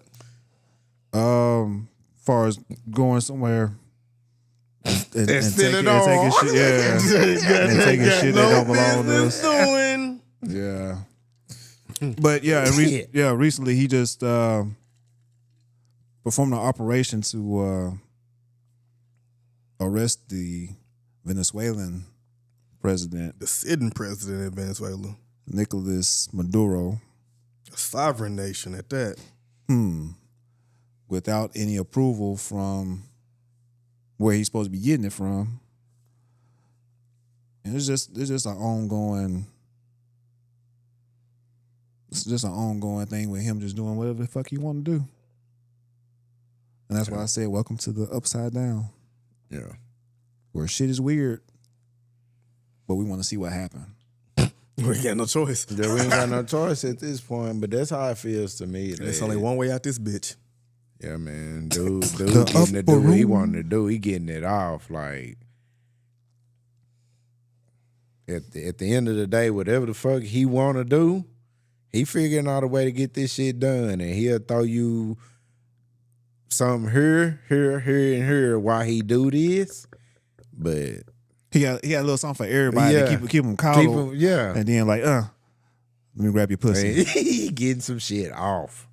Far as going somewhere and taking stealing shit, and taking shit that don't belong to us. Doing. Yeah. But yeah, recently he just performed an operation to arrest the Venezuelan president, The sitting president of Venezuela. Nicolas Maduro, A sovereign nation at that. without any approval from where he's supposed to be getting it from. And it's just an ongoing thing with him just doing whatever the fuck he want to do. And that's why I said welcome to the upside down, Yeah. where shit is weird, but we want to see what happened. We ain't got no choice. Yeah, we ain't got no choice at this point, but that's how it feels to me. There's only one way out this bitch. Yeah, man. Dude The getting to do upper what he room. wanted to do. He getting it off. Like, at the end of the day, whatever the fuck he want to do, he figuring out a way to get this shit done. And he'll throw you some here, and here while he do this. But He got a little something for everybody Yeah. to keep him coddled. yeah. And then like, let me grab your pussy. He getting some shit off.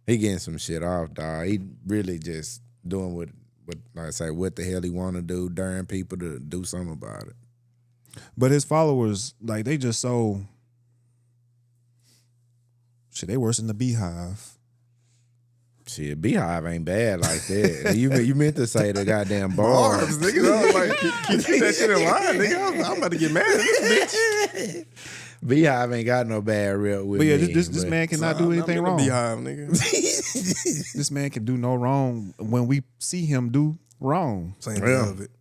He getting some shit off, dog. He really just doing what like I say, what the hell he want to do, daring people to do something about it. But his followers, like, they just so shit. They worse than the Beehive. Shit, Beehive ain't bad like that. you meant to say the goddamn bars. Nigga. I was like, keep that shit in line, nigga. I'm about to get mad at this bitch. Beehive ain't got no bad rep with But yeah, me. this man cannot do anything I'm in wrong. the Beehive, nigga. This man can do no wrong when we see him do wrong. Plenty Yeah. of it.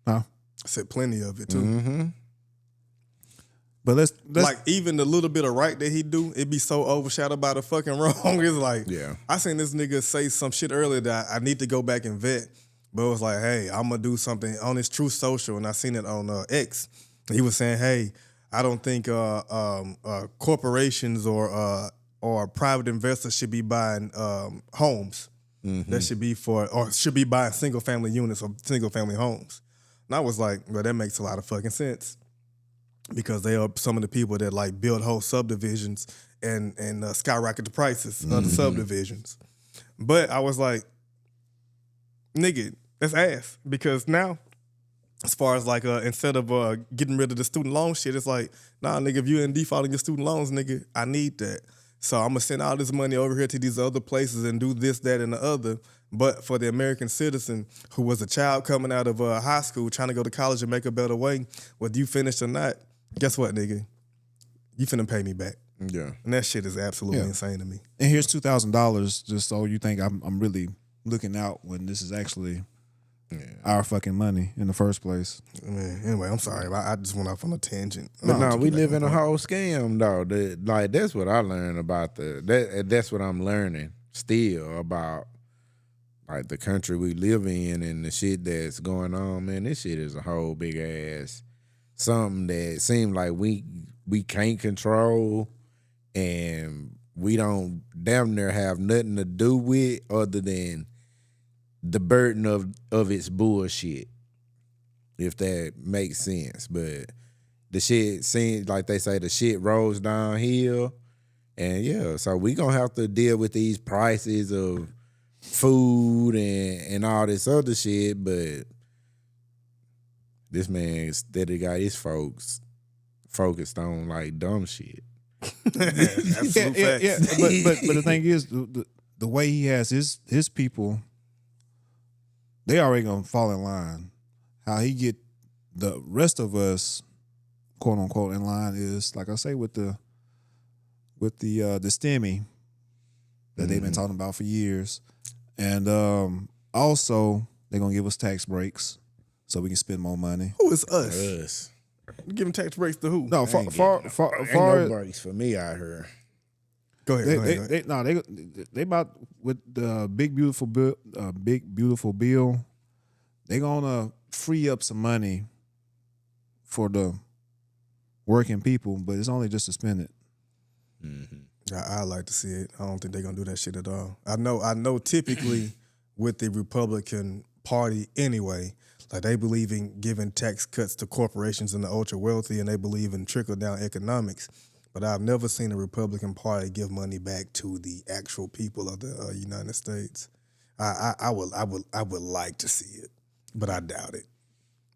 Huh? I said plenty of it too. Mm-hmm. But let's Like even the little bit of right that he do, it be so overshadowed by the fucking wrong. It's like, Yeah. I seen this nigga say some shit earlier that I need to go back and vet. But it was like, hey, I'm gonna do something on his Truth Social, and I seen it on X. He was saying, hey, I don't think corporations or private investors should be buying homes. That should be should be buying single family units or single family homes. And I was like, well, that makes a lot of fucking sense. Because they are some of the people that like build whole subdivisions and skyrocket the prices of the subdivisions. But I was like, nigga, That's ass. Because now, as far as like instead of getting rid of the student loan shit, it's like, nah, nigga, if you're in default on your student loans, nigga, I need that. So I'm gonna send all this money over here to these other places and do this, that, and the other. But for the American citizen who was a child coming out of high school trying to go to college and make a better way, whether you finished or not, guess what, nigga? You finna pay me back. Yeah. And that shit is absolutely insane to me. And here's $2,000 just so you think I'm really looking out when this is actually our fucking money in the first place. Man, anyway, I'm sorry. I just went off on a tangent. But no, we live in a whole scam though. Like that's what I learned about that's what I'm learning still about like the country we live in and the shit that's going on. Man, this shit is a whole big ass something that seems like we can't control and we don't damn near have nothing to do with other than the burden of its bullshit, if that makes sense. But the shit seems like they say the shit rolls downhill. And yeah, so we gonna have to deal with these prices of food and all this other shit, but this man steady got his folks focused on like dumb shit. Absolute facts. Yeah. But the thing is, the way he has his people, they already gonna fall in line. How he get the rest of us, quote unquote, in line is like I say with the STEMI that they've been talking about for years, and also they're gonna give us tax breaks so we can spend more money. Who is us? Us. Giving tax breaks to who? No, Ain't no breaks for me out here. Go ahead. They about with the big beautiful bill. They gonna free up some money for the working people, but it's only just to spend it. Mm-hmm. I like to see it. I don't think they're gonna do that shit at all. I know. Typically, with the Republican Party, anyway, like they believe in giving tax cuts to corporations and the ultra wealthy, and they believe in trickle down economics. But I've never seen the Republican Party give money back to the actual people of the United States. I would like to see it, but I doubt it.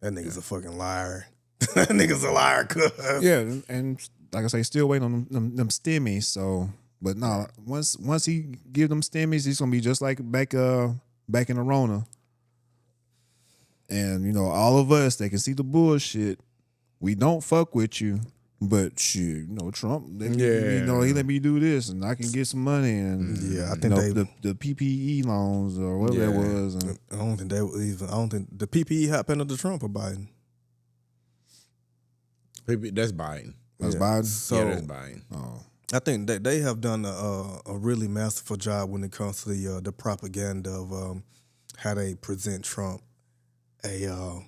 That nigga's a fucking liar. That nigga's a liar, cuz. Yeah, and like I say, still waiting on them stimmies. So, but no, once he give them stimmies, he's gonna be just like back in the Rona. And you know, all of us that can see the bullshit, we don't fuck with you. But shit, you know, Trump, he let me do this, and I can get some money, and I think the PPE loans or whatever that was. And I don't think the PPE happened under Trump or Biden. That's Biden. That's Biden. So that's Biden. Oh, I think that they have done a really masterful job when it comes to the propaganda of how they present Trump, tell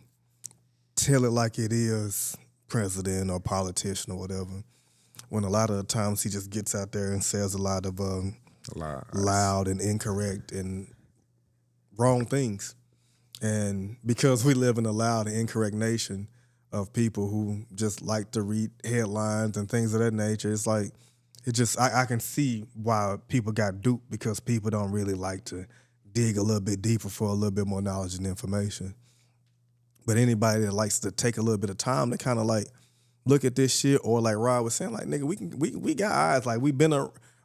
it like it is president or politician or whatever, when a lot of the times he just gets out there and says a lot of loud and incorrect and wrong things. And because we live in a loud and incorrect nation of people who just like to read headlines and things of that nature, it's like, I can see why people got duped, because people don't really like to dig a little bit deeper for a little bit more knowledge and information. But anybody that likes to take a little bit of time to kind of like look at this shit, or like Rod was saying, like, nigga, we got eyes. Like, we've been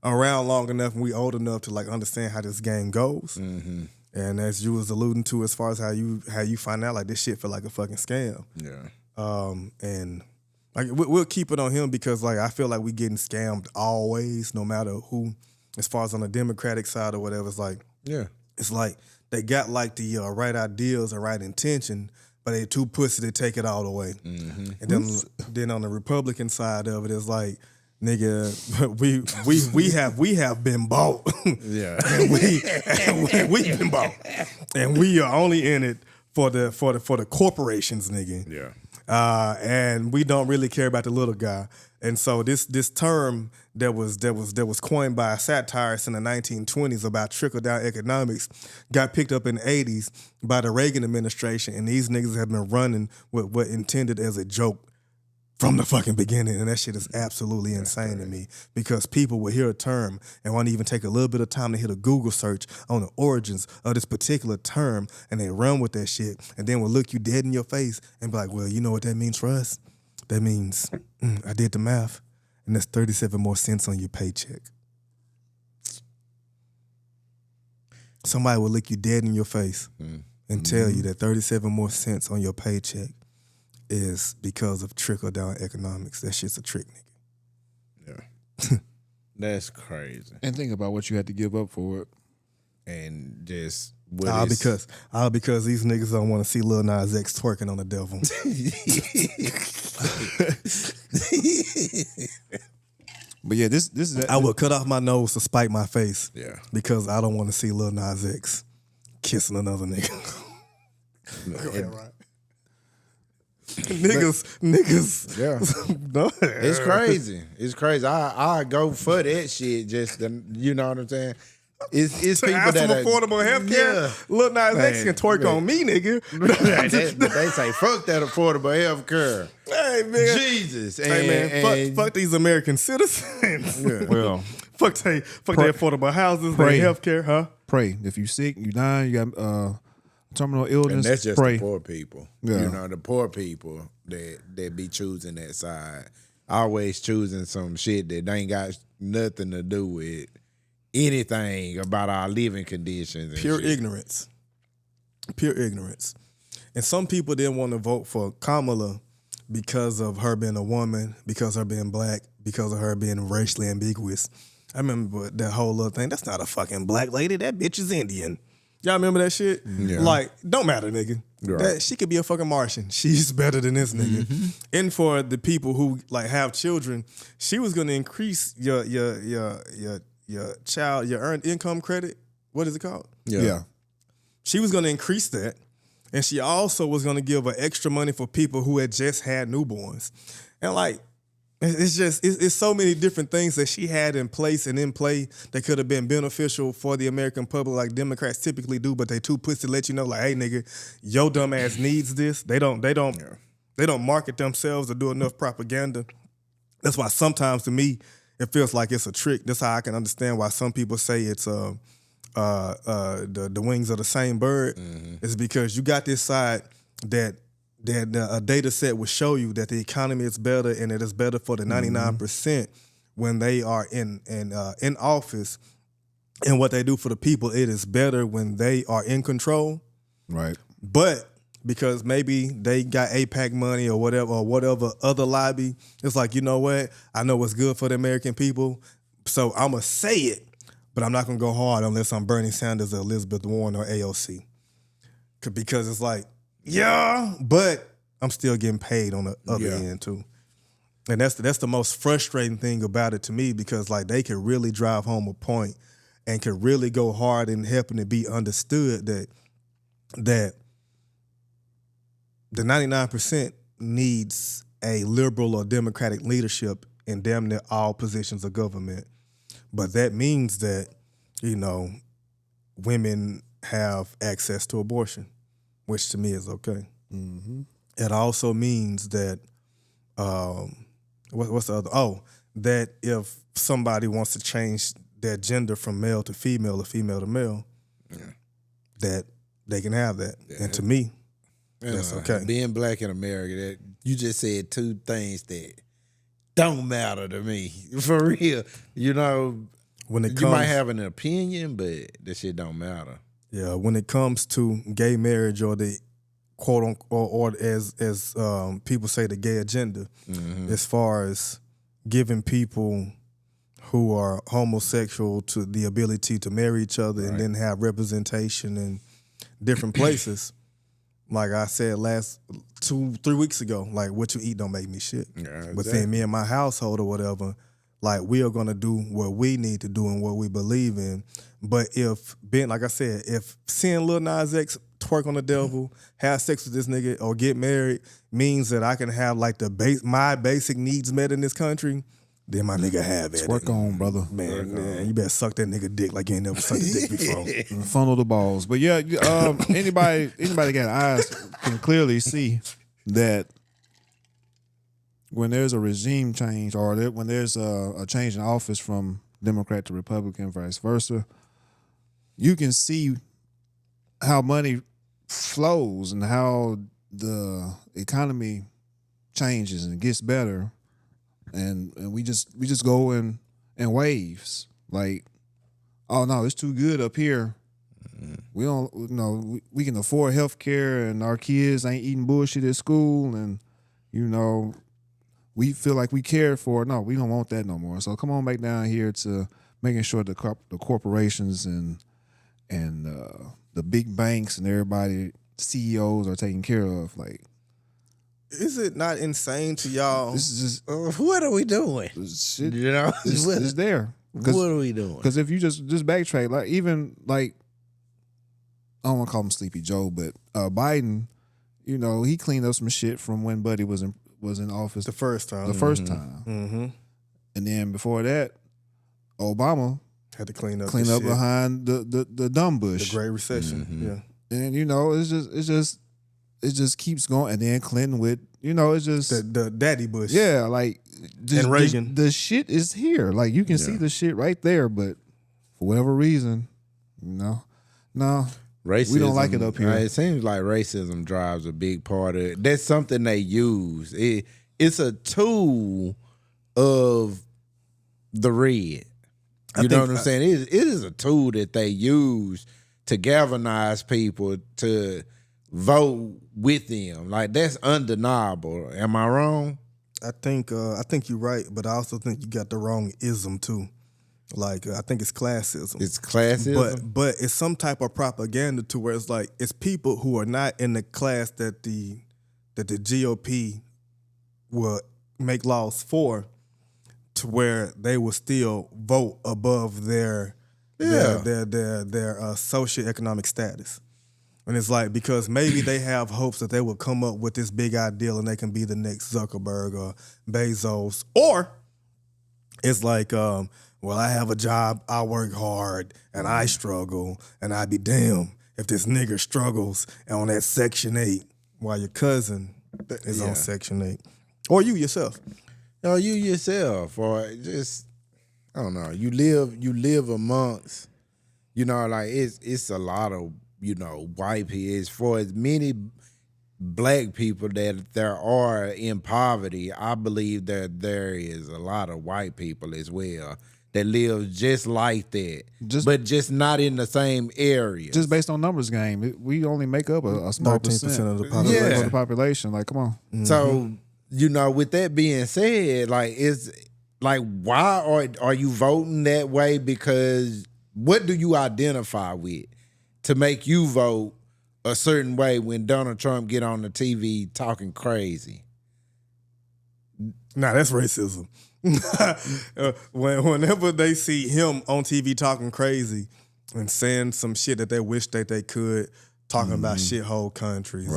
around long enough and we old enough to like understand how this game goes. Mm-hmm. And as you was alluding to, as far as how you find out, like, this shit feel like a fucking scam. Yeah. And like we'll keep it on him, because like I feel like we getting scammed always, no matter who. As far as on the Democratic side or whatever, it's like they got like the right ideals and right intention, but they too pussy to take it all away. Mm-hmm. And then on the Republican side of it, it's like, nigga, we have been bought. Yeah. and we've been bought. And we are only in it for the corporations, nigga. Yeah. And we don't really care about the little guy. And so this term that was coined by a satirist in the 1920s about trickle-down economics got picked up in the 80s by the Reagan administration, and these niggas have been running with what intended as a joke from the fucking beginning. And that shit is absolutely insane to me because people will hear a term and won't even take a little bit of time to hit a Google search on the origins of this particular term and they run with that shit and then will look you dead in your face and be like, well, you know what that means for us? That means, I did the math, and that's 37 more cents on your paycheck. Somebody will look you dead in your face and tell you that 37 more cents on your paycheck is because of trickle-down economics. That shit's a trick, nigga. Yeah. That's crazy. And think about what you had to give up for it. And just because these niggas don't want to see Lil Nas X twerking on the devil. But yeah, this is. I would cut off my nose to spite my face. Yeah. Because I don't want to see Lil Nas X kissing another nigga. Niggas. Yeah. No. It's crazy. It's crazy. I go for that shit. Just you know what I'm saying. It's people have that some affordable health care. Yeah. Lil Nas X can twerk on me, nigga. They say fuck that affordable health care. Hey man, Jesus. Hey man, fuck these American citizens. Yeah. Well, fuck their affordable houses, their health care, huh? Pray. If you sick, you dying, you got terminal illness. And that's just pray. the poor people. Yeah. You know, the poor people that be choosing that side. Always choosing some shit that ain't got nothing to do with anything about our living conditions. And Pure shit. ignorance. Pure ignorance. And some people didn't want to vote for Kamala because of her being a woman, because of her being black, because of her being racially ambiguous. I remember that whole little thing. That's not a fucking black lady. That bitch is Indian. Y'all remember that shit? Yeah. Like, don't matter, nigga. Right. She could be a fucking Martian. She's better than this nigga. Mm-hmm. And for the people who like have children, she was gonna increase your child, your earned income credit. What is it called? Yeah. She was gonna increase that. And she also was gonna give her extra money for people who had just had newborns. And like, it's so many different things that she had in place and in play that could have been beneficial for the American public, like Democrats typically do, but they too pussy to let you know, like, hey nigga, your dumb ass needs this. They don't market themselves or do enough propaganda. That's why sometimes to me it feels like it's a trick. That's how I can understand why some people say it's the wings of the same bird. Mm-hmm. It's because you got this side that a data set will show you that the economy is better and it is better for the 99% when they are in office. And what they do for the people, it is better when they are in control. Right. But because maybe they got APAC money or whatever other lobby, it's like, you know what? I know what's good for the American people, so I'm going to say it, but I'm not going to go hard unless I'm Bernie Sanders or Elizabeth Warren or AOC. Because it's like, yeah, but I'm still getting paid on the other end too. And that's the most frustrating thing about it to me, because like they could really drive home a point and could really go hard in helping it be understood that the 99% needs a liberal or democratic leadership in damn near all positions of government. But that means that, you know, women have access to abortion, which to me is okay. Mm-hmm. It also means that, what's the other? Oh, that if somebody wants to change their gender from male to female or female to male, that they can have that. Yeah. And to me, that's okay. Being black in America, that you just said two things that don't matter to me. For real. You know, when it you might have an opinion, but that shit don't matter. Yeah, when it comes to gay marriage or the quote unquote, or as people say, the gay agenda, as far as giving people who are homosexual to the ability to marry each other and then have representation in different places. Like I said 2-3 weeks ago, like what you eat don't make me shit. Yeah, exactly. But then me and my household or whatever, like we are gonna do what we need to do and what we believe in. But if like I said, if seeing Lil Nas X twerk on the devil, have sex with this nigga, or get married means that I can have like my basic needs met in this country, then my nigga have it. Twerk on, brother. Man, you better suck that nigga dick like you ain't never sucked a dick before. Funnel the balls. But yeah, anybody got eyes can clearly see that when there's a regime change or when there's a change in office from Democrat to Republican, vice versa, you can see how money flows and how the economy changes and gets better, and we just go in waves. Like, oh no, it's too good up here. We don't, we can afford health care, and our kids ain't eating bullshit at school, and we feel like we cared for it. No, we don't want that no more. So come on back down here to making sure the corporations and the big banks and everybody, CEOs are taken care of. Like, is it not insane to y'all? this is just What are we doing? shit. It's there. What are we doing? Because if you just backtrack, like even like, I don't want to call him Sleepy Joe, but Biden, he cleaned up some shit from when Buddy was in office The first time. Mm-hmm. And then before that, Obama Had to clean up behind the dumb bush. the Great Recession. Mm-hmm. Yeah. And it just keeps going. And then Clinton with, it's just The Daddy Bush. yeah, like And Reagan. The shit is here. Like you can see the shit right there, but for whatever reason, no. Racism, We don't like it up here. It seems like racism drives a big part of it. That's something they use. It's a tool of the red. You know what I'm saying? It is a tool that they use to galvanize people to vote with them. Like, that's undeniable. Am I wrong? I think you're right, but I also think you got the wrong ism too. Like, I think it's classism. It's classism. But it's some type of propaganda to where it's like it's people who are not in the class that the GOP will make laws for, to where they will still vote above their socioeconomic status. And it's like, because maybe they have hopes that they will come up with this big ideal and they can be the next Zuckerberg or Bezos, or it's like, well, I have a job, I work hard, and I struggle, and I'd be damned if this nigger struggles on that Section 8 while your cousin is on Section 8. Or you yourself. No, you yourself, or just, I don't know. You live amongst, like it's a lot of, white people. As for as many black people that there are in poverty, I believe that there is a lot of white people as well that live just like that, but just not in the same area. Just based on numbers game, we only make up a small 13% of the population. of the population. Like, come on. Mm-hmm. So, with that being said, like, it's like, why are you voting that way? Because what do you identify with to make you vote a certain way when Donald Trump get on the TV talking crazy? Nah, that's racism. Whenever they see him on TV talking crazy and saying some shit that they wish that they could, talking about shithole countries,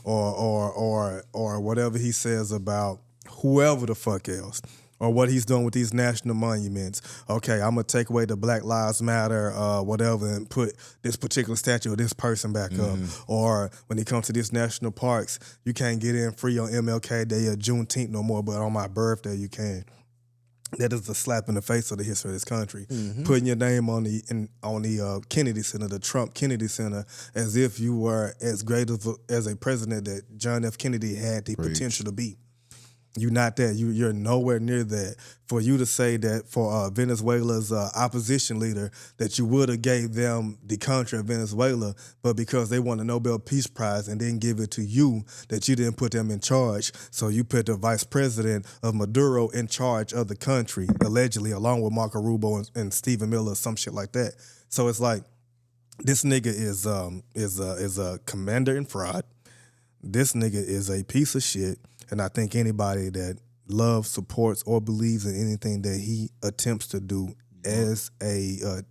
or whatever he says about whoever the fuck else, or what he's doing with these national monuments. Okay, I'm gonna take away the Black Lives Matter, whatever, and put this particular statue of this person back up. Or when it comes to these national parks, you can't get in free on MLK Day or Juneteenth no more, but on my birthday you can. That is a slap in the face of the history of this country. Putting your name on the Kennedy Center, the Trump Kennedy Center, as if you were as great as a president that John F. Kennedy had the potential to be. You're not that. You're nowhere near that. For you to say that for Venezuela's opposition leader, that you would have gave them the country of Venezuela, but because they won the Nobel Peace Prize and didn't give it to you, that you didn't put them in charge. So you put the vice president of Maduro in charge of the country, allegedly, along with Marco Rubio and Stephen Miller, some shit like that. So it's like, this nigga is a commander in fraud. This nigga is a piece of shit. And I think anybody that loves, supports, or believes in anything that he attempts to do as a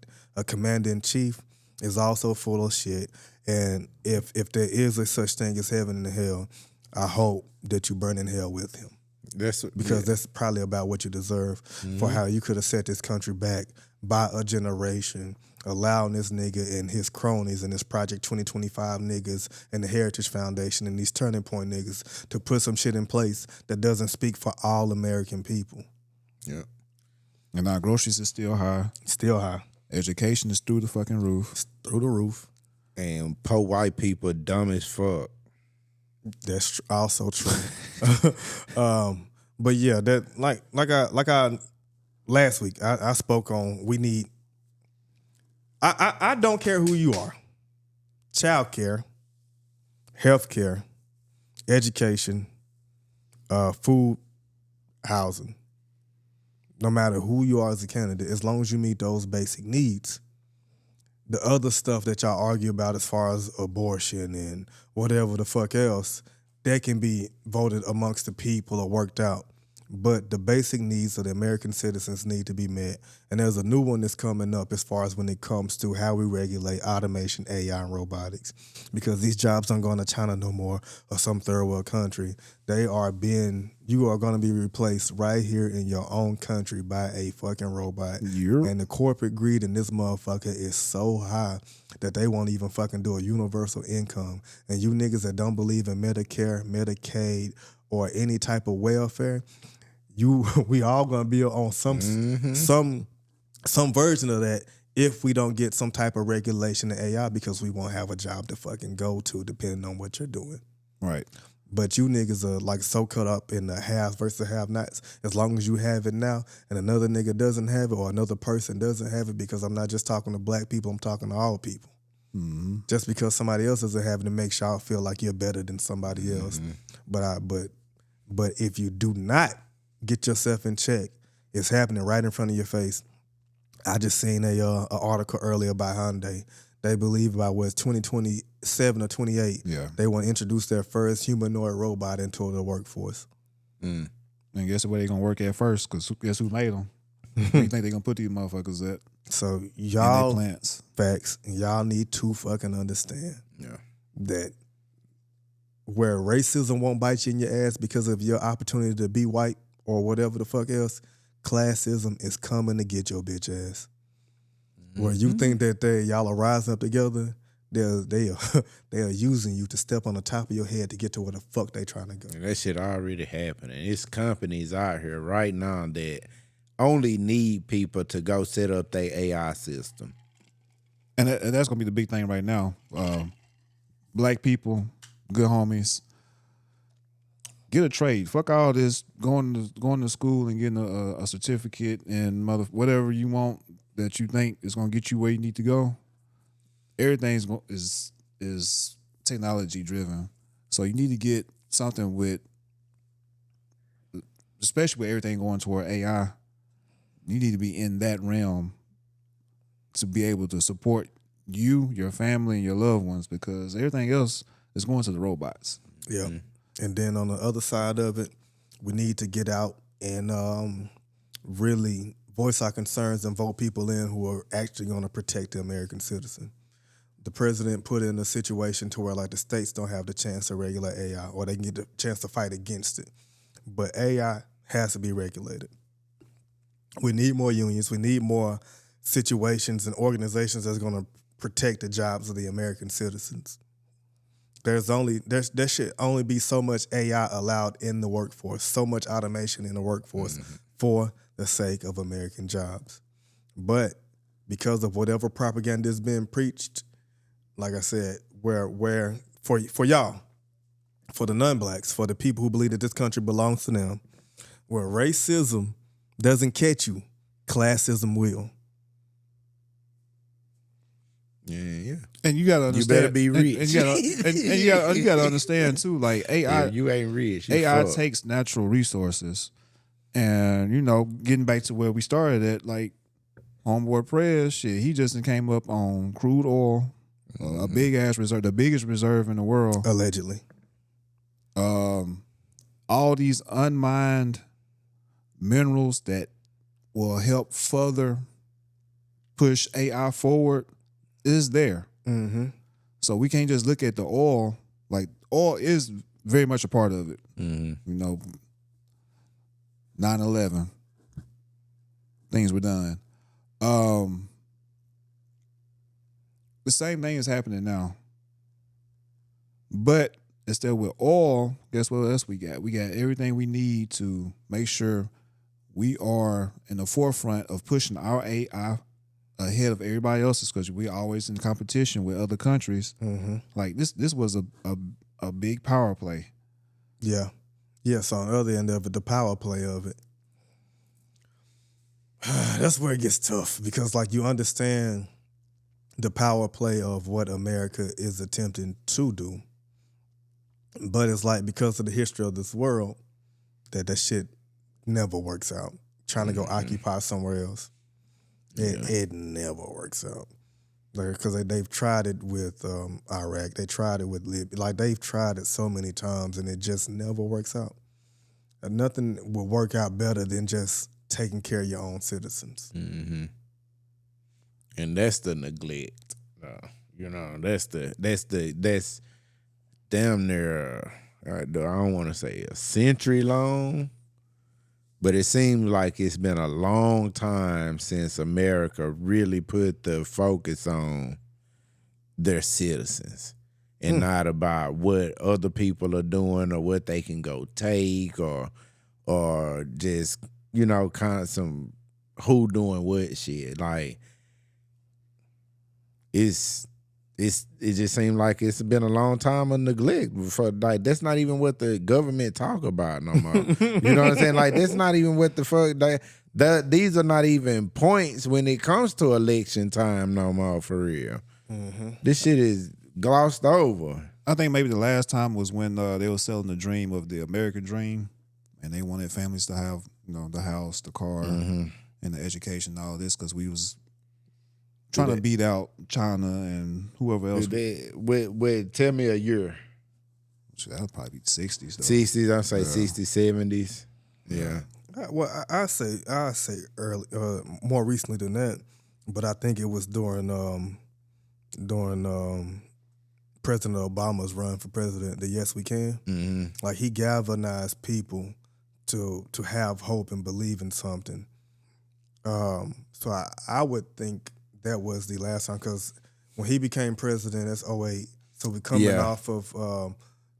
commander-in-chief is also full of shit. And if there is a such thing as heaven and hell, I hope that you burn in hell with him. Because that's probably about what you deserve for how you could have set this country back by a generation allowing this nigga and his cronies and this Project 2025 niggas and the Heritage Foundation and these Turning Point niggas to put some shit in place that doesn't speak for all American people. Yeah. And our groceries is still high. Still high. Education is through the fucking roof. It's through the roof. And poor white people dumb as fuck. That's also true. But yeah, that like I last week I spoke on we need. I don't care who you are. Child care, health care, education, food, housing. No matter who you are as a candidate, as long as you meet those basic needs, the other stuff that y'all argue about as far as abortion and whatever the fuck else, that can be voted amongst the people or worked out. But the basic needs of the American citizens need to be met. And there's a new one that's coming up as far as when it comes to how we regulate automation, AI, and robotics. Because these jobs aren't going to China no more or some third world country. You are going to be replaced right here in your own country by a fucking robot. Yep. And the corporate greed in this motherfucker is so high that they won't even fucking do a universal income. And you niggas that don't believe in Medicare, Medicaid, or any type of welfare, we all gonna be on some version of that if we don't get some type of regulation in AI, because we won't have a job to fucking go to depending on what you're doing. Right. But you niggas are like so caught up in the haves versus have-nots. As long as you have it now and another nigga doesn't have it or another person doesn't have it, because I'm not just talking to black people, I'm talking to all people. Mm-hmm. Just because somebody else doesn't have it, it makes y'all feel like you're better than somebody else. But if you do not get yourself in check, it's happening right in front of your face. I just seen a article earlier by Hyundai. They believe by 2027 or 28, they want to introduce their first humanoid robot into the workforce. And guess where they gonna work at first? Because guess who made them? Where you think they gonna put these motherfuckers at? So y'all, plants. Facts, y'all need to fucking understand that where racism won't bite you in your ass because of your opportunity to be white or whatever the fuck else, classism is coming to get your bitch ass. Where you think that y'all are rising up together, they are using you to step on the top of your head to get to where the fuck they trying to go. And that shit already happening. It's companies out here right now that only need people to go set up their AI system. And that's gonna be the big thing right now. Black people, good homies, get a trade. Fuck all this going to school and getting a certificate and whatever you want that you think is gonna get you where you need to go. Everything is technology driven, so you need to get something with, especially with everything going toward AI. You need to be in that realm to be able to support you, your family, and your loved ones, because everything else is going to the robots. Yeah. Mm-hmm. And then on the other side of it, we need to get out and really voice our concerns and vote people in who are actually going to protect the American citizen. The president put in a situation to where like the states don't have the chance to regulate AI, or they can get the chance to fight against it. But AI has to be regulated. We need more unions. We need more situations and organizations that's going to protect the jobs of the American citizens. There should only be so much AI allowed in the workforce, so much automation in the workforce for the sake of American jobs. But because of whatever propaganda is being preached, like I said, where for y'all, for the non-blacks, for the people who believe that this country belongs to them, where racism doesn't catch you, classism will. Yeah. And you gotta understand. You better be rich. And you gotta understand too. Like AI, you ain't rich. AI takes natural resources, and getting back to where we started at, like Homeboy Prez, shit, he just came up on crude oil, a big ass reserve, the biggest reserve in the world, allegedly. All these unmined minerals that will help further push AI forward is there. Mm-hmm. So we can't just look at the oil. Like, oil is very much a part of it. Mm-hmm. 9/11, things were done. the same thing is happening now. But instead with oil, guess what else we got? We got everything we need to make sure we are in the forefront of pushing our AI ahead of everybody else's, because we're always in competition with other countries. Mm-hmm. Like this was a big power play. Yeah. Yes, on the other end of it, the power play of it. That's where it gets tough, because like you understand the power play of what America is attempting to do. But it's like, because of the history of this world, that shit never works out. Trying to go occupy somewhere else, it never works out. Because they've tried it with Iraq, they tried it with Libya. Like, they've tried it so many times, and it just never works out. And nothing will work out better than just taking care of your own citizens. Mm-hmm. And that's the neglect. That's damn near, I don't want to say a century long, but it seems like it's been a long time since America really put the focus on their citizens and not about what other people are doing or what they can go take or just, kind of some who doing what shit. Like, it just seems like it's been a long time of neglect. For like, that's not even what the government talk about no more. You know what I'm saying? Like, that's not even what the fuck. These are not even points when it comes to election time no more, for real. Mm-hmm. This shit is glossed over. I think maybe the last time was when they were selling the dream of the American dream, and they wanted families to have, the house, the car, and the education, and all this, because we was trying to beat out China and whoever else. Wait, tell me a year. That would probably be the 60s, though. 60s, I'd say 60s, 70s. Yeah. Well, I say early, more recently than that, but I think it was during President Obama's run for president, the Yes We Can. Mm-hmm. Like, he galvanized people to have hope and believe in something. So I would think that was the last time, because when he became president, that's 2008. So we're coming off of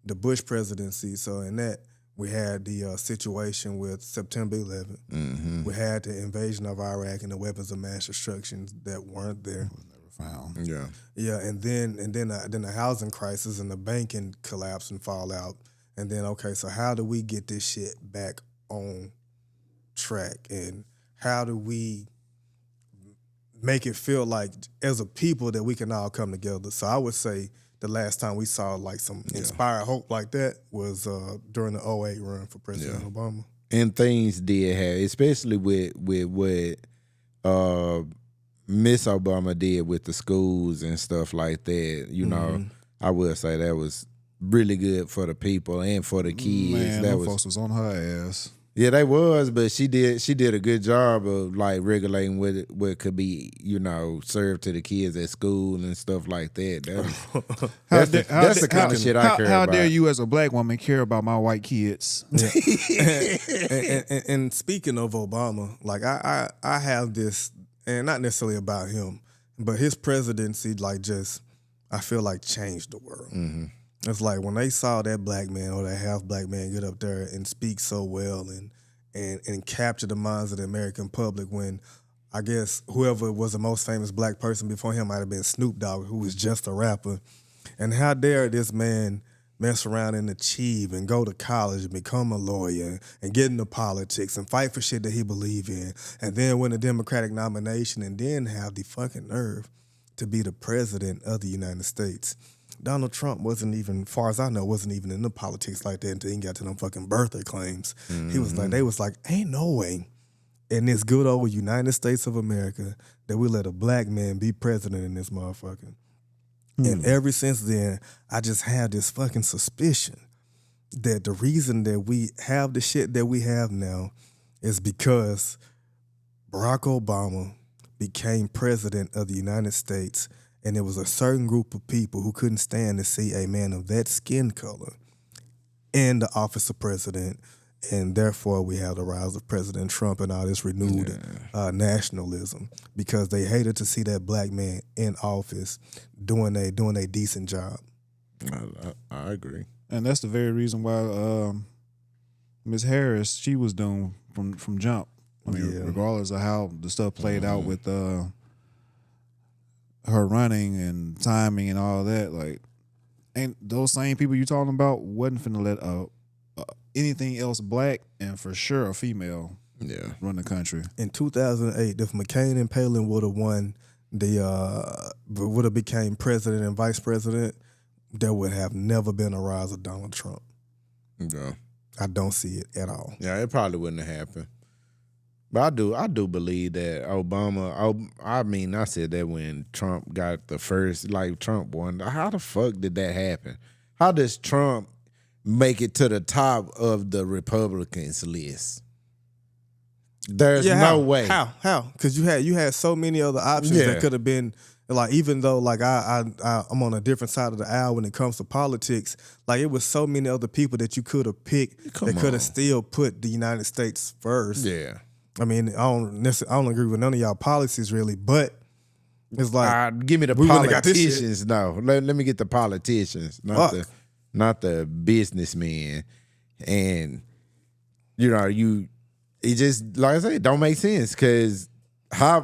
the Bush presidency. So in that, we had the situation with September 11th. Mm-hmm. We had the invasion of Iraq and the weapons of mass destruction that weren't there. Never found. Yeah. Yeah, and then the housing crisis and the banking collapse and fallout. And then, okay, so how do we get this shit back on track? And how do we make it feel like, as a people, that we can all come together? So I would say the last time we saw like some inspired hope like that was during the 2008 run for President Obama. And things did happen, especially with what Miss Obama did with the schools and stuff like that. I will say that was really good for the people and for the kids. Man, them folks was on her ass. Yeah, they was, but she did a good job of like regulating what could be, served to the kids at school and stuff like that. That's the kind of shit I care about. How dare you, as a black woman, care about my white kids? Yeah. and speaking of Obama, like I have this, and not necessarily about him, but his presidency, like, just, I feel like, changed the world. Mm-hmm. It's like when they saw that black man or that half black man get up there and speak so well and capture the minds of the American public, when I guess whoever was the most famous black person before him might have been Snoop Dogg, who was just a rapper. And how dare this man mess around and achieve and go to college and become a lawyer and get into politics and fight for shit that he believe in, and then win a Democratic nomination, and then have the fucking nerve to be the president of the United States. Donald Trump wasn't even, far as I know, wasn't even in the politics like that until he got to them fucking birthday claims. Mm-hmm. They was like, ain't no way in this good old United States of America that we let a black man be president in this motherfucker. Mm. And ever since then, I just had this fucking suspicion that the reason that we have the shit that we have now is because Barack Obama became president of the United States, and there was a certain group of people who couldn't stand to see a man of that skin color in the office of president, And therefore, we have the rise of President Trump and all this renewed nationalism because they hated to see that black man in office doing a decent job. I agree. And that's the very reason why Ms. Harris, she was doomed from jump. I mean, regardless of how the stuff played out with her running and timing and all that, like, ain't those same people you talking about wasn't finna let anything else black and for sure a female run the country. In 2008, if McCain and Palin would have won would have became president and vice president, there would have never been a rise of Donald Trump. Yeah. I don't see it at all. Yeah, it probably wouldn't have happened. But I do believe that Obama, I said that when Trump got the first, like Trump won. How the fuck did that happen? How does Trump make it to the top of the Republicans list? There's no way. How? Because you had so many other options that could have been, like, even though like I'm on a different side of the aisle when it comes to politics, like it was so many other people that you could have picked that could have still put the United States first. Yeah. I mean, I don't agree with none of y'all policies really, but it's like give me the politicians. No, let me get the politicians, not the businessmen. And it just, like I said, it don't make sense because how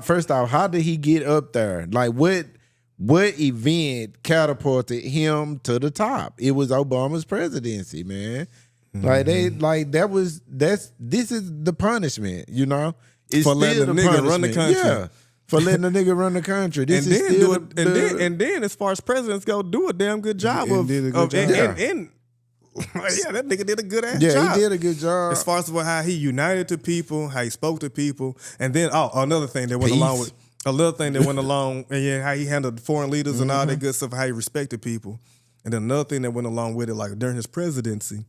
did he get up there? Like what event catapulted him to the top? It was Obama's presidency, man. This is the punishment, It's for letting a nigga run the country. Yeah, for letting a nigga run the country. This and is then still and then as far as presidents go, do a damn good job that nigga did a good ass job. Yeah, he did a good job. As far as how he united to people, how he spoke to people, and then another thing that went along with and how he handled foreign leaders and all that good stuff, how he respected people. And then another thing that went along with it, like during his presidency,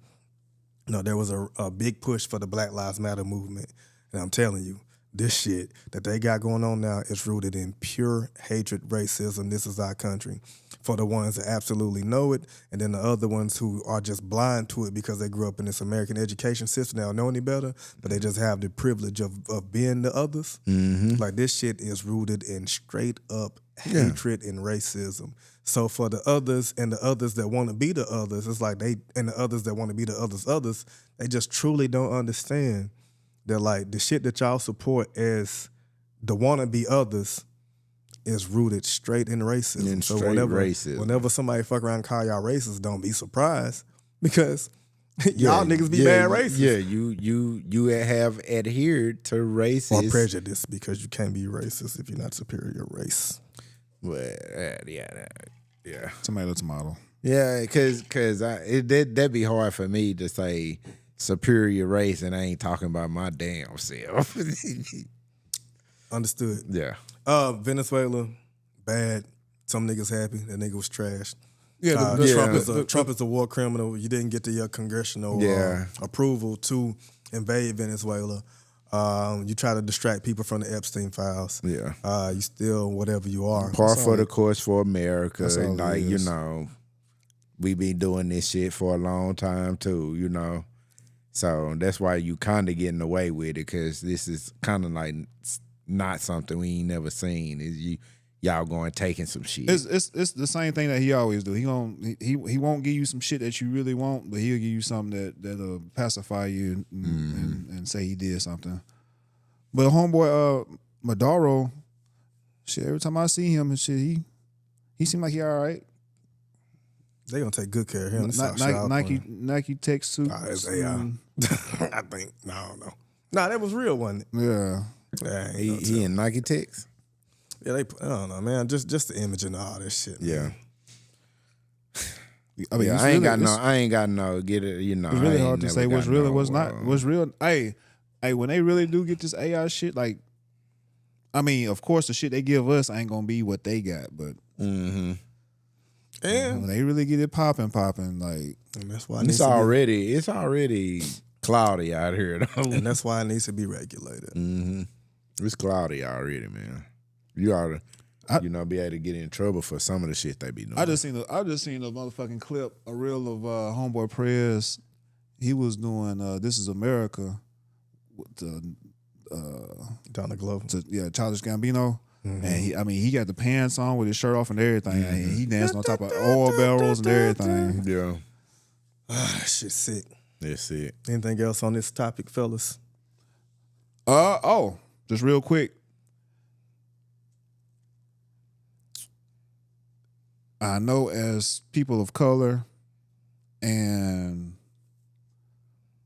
there was a big push for the Black Lives Matter movement. And I'm telling you, this shit that they got going on now is rooted in pure hatred, racism. This is our country. For the ones that absolutely know it, and then the other ones who are just blind to it because they grew up in this American education system. They don't know any better, but they just have the privilege of being the others. Mm-hmm. Like this shit is rooted in straight up hatred and racism. So for the others and the others that want to be the others, it's like the others that want to be the others, they just truly don't understand that like the shit that y'all support as the wannabe others is rooted straight in racism. So whenever somebody fuck around and call y'all racist, don't be surprised because y'all niggas be bad racist. Yeah, you have adhered to racist or prejudice because you can't be racist if you're not superior race. Well, yeah. Tomato. Yeah, because that'd be hard for me to say superior race and I ain't talking about my damn self. Understood. Yeah. Venezuela, bad. Some niggas happy. That nigga was trash. Yeah, Trump is a war criminal. You didn't get the congressional approval to invade Venezuela. You try to distract people from the Epstein files. Yeah. You still whatever you are. Par for the course for America. Like, we been doing this shit for a long time too, So that's why you kind of getting away with it because this is kind of like not something we ain't never seen. Is y'all going taking some shit? It's the same thing that he always do. He won't give you some shit that you really want, but he'll give you something that'll pacify you and say he did something. But homeboy Maduro, shit. Every time I see him and shit, he seemed like he all right. They gonna take good care of him. Nike tech suits. It's AI. I think. No. Nah, that was real, wasn't it? Yeah. He in Nike Techs? Yeah, I don't know, man. Just the image and all this shit. Yeah. Man. I mean, I ain't got no get it. It's really hard to say what's real and what's not. What's real? Hey, when they really do get this AI shit, like, I mean, of course, the shit they give us ain't gonna be what they got, but when they really get it popping, like, and that's why it's already cloudy out here, though. And that's why it needs to be regulated. Mm-hmm. It's cloudy already, man. You ought to, be able to get in trouble for some of the shit they be doing. I just seen a motherfucking clip, a reel of Homeboy Prez he was doing This Is America with the Donald Glover. Childish Gambino. And he got the pants on with his shirt off and everything. And he danced on top of oil barrels and everything. Yeah. Shit's sick. That's it. Anything else on this topic, fellas? Just real quick. I know as people of color, and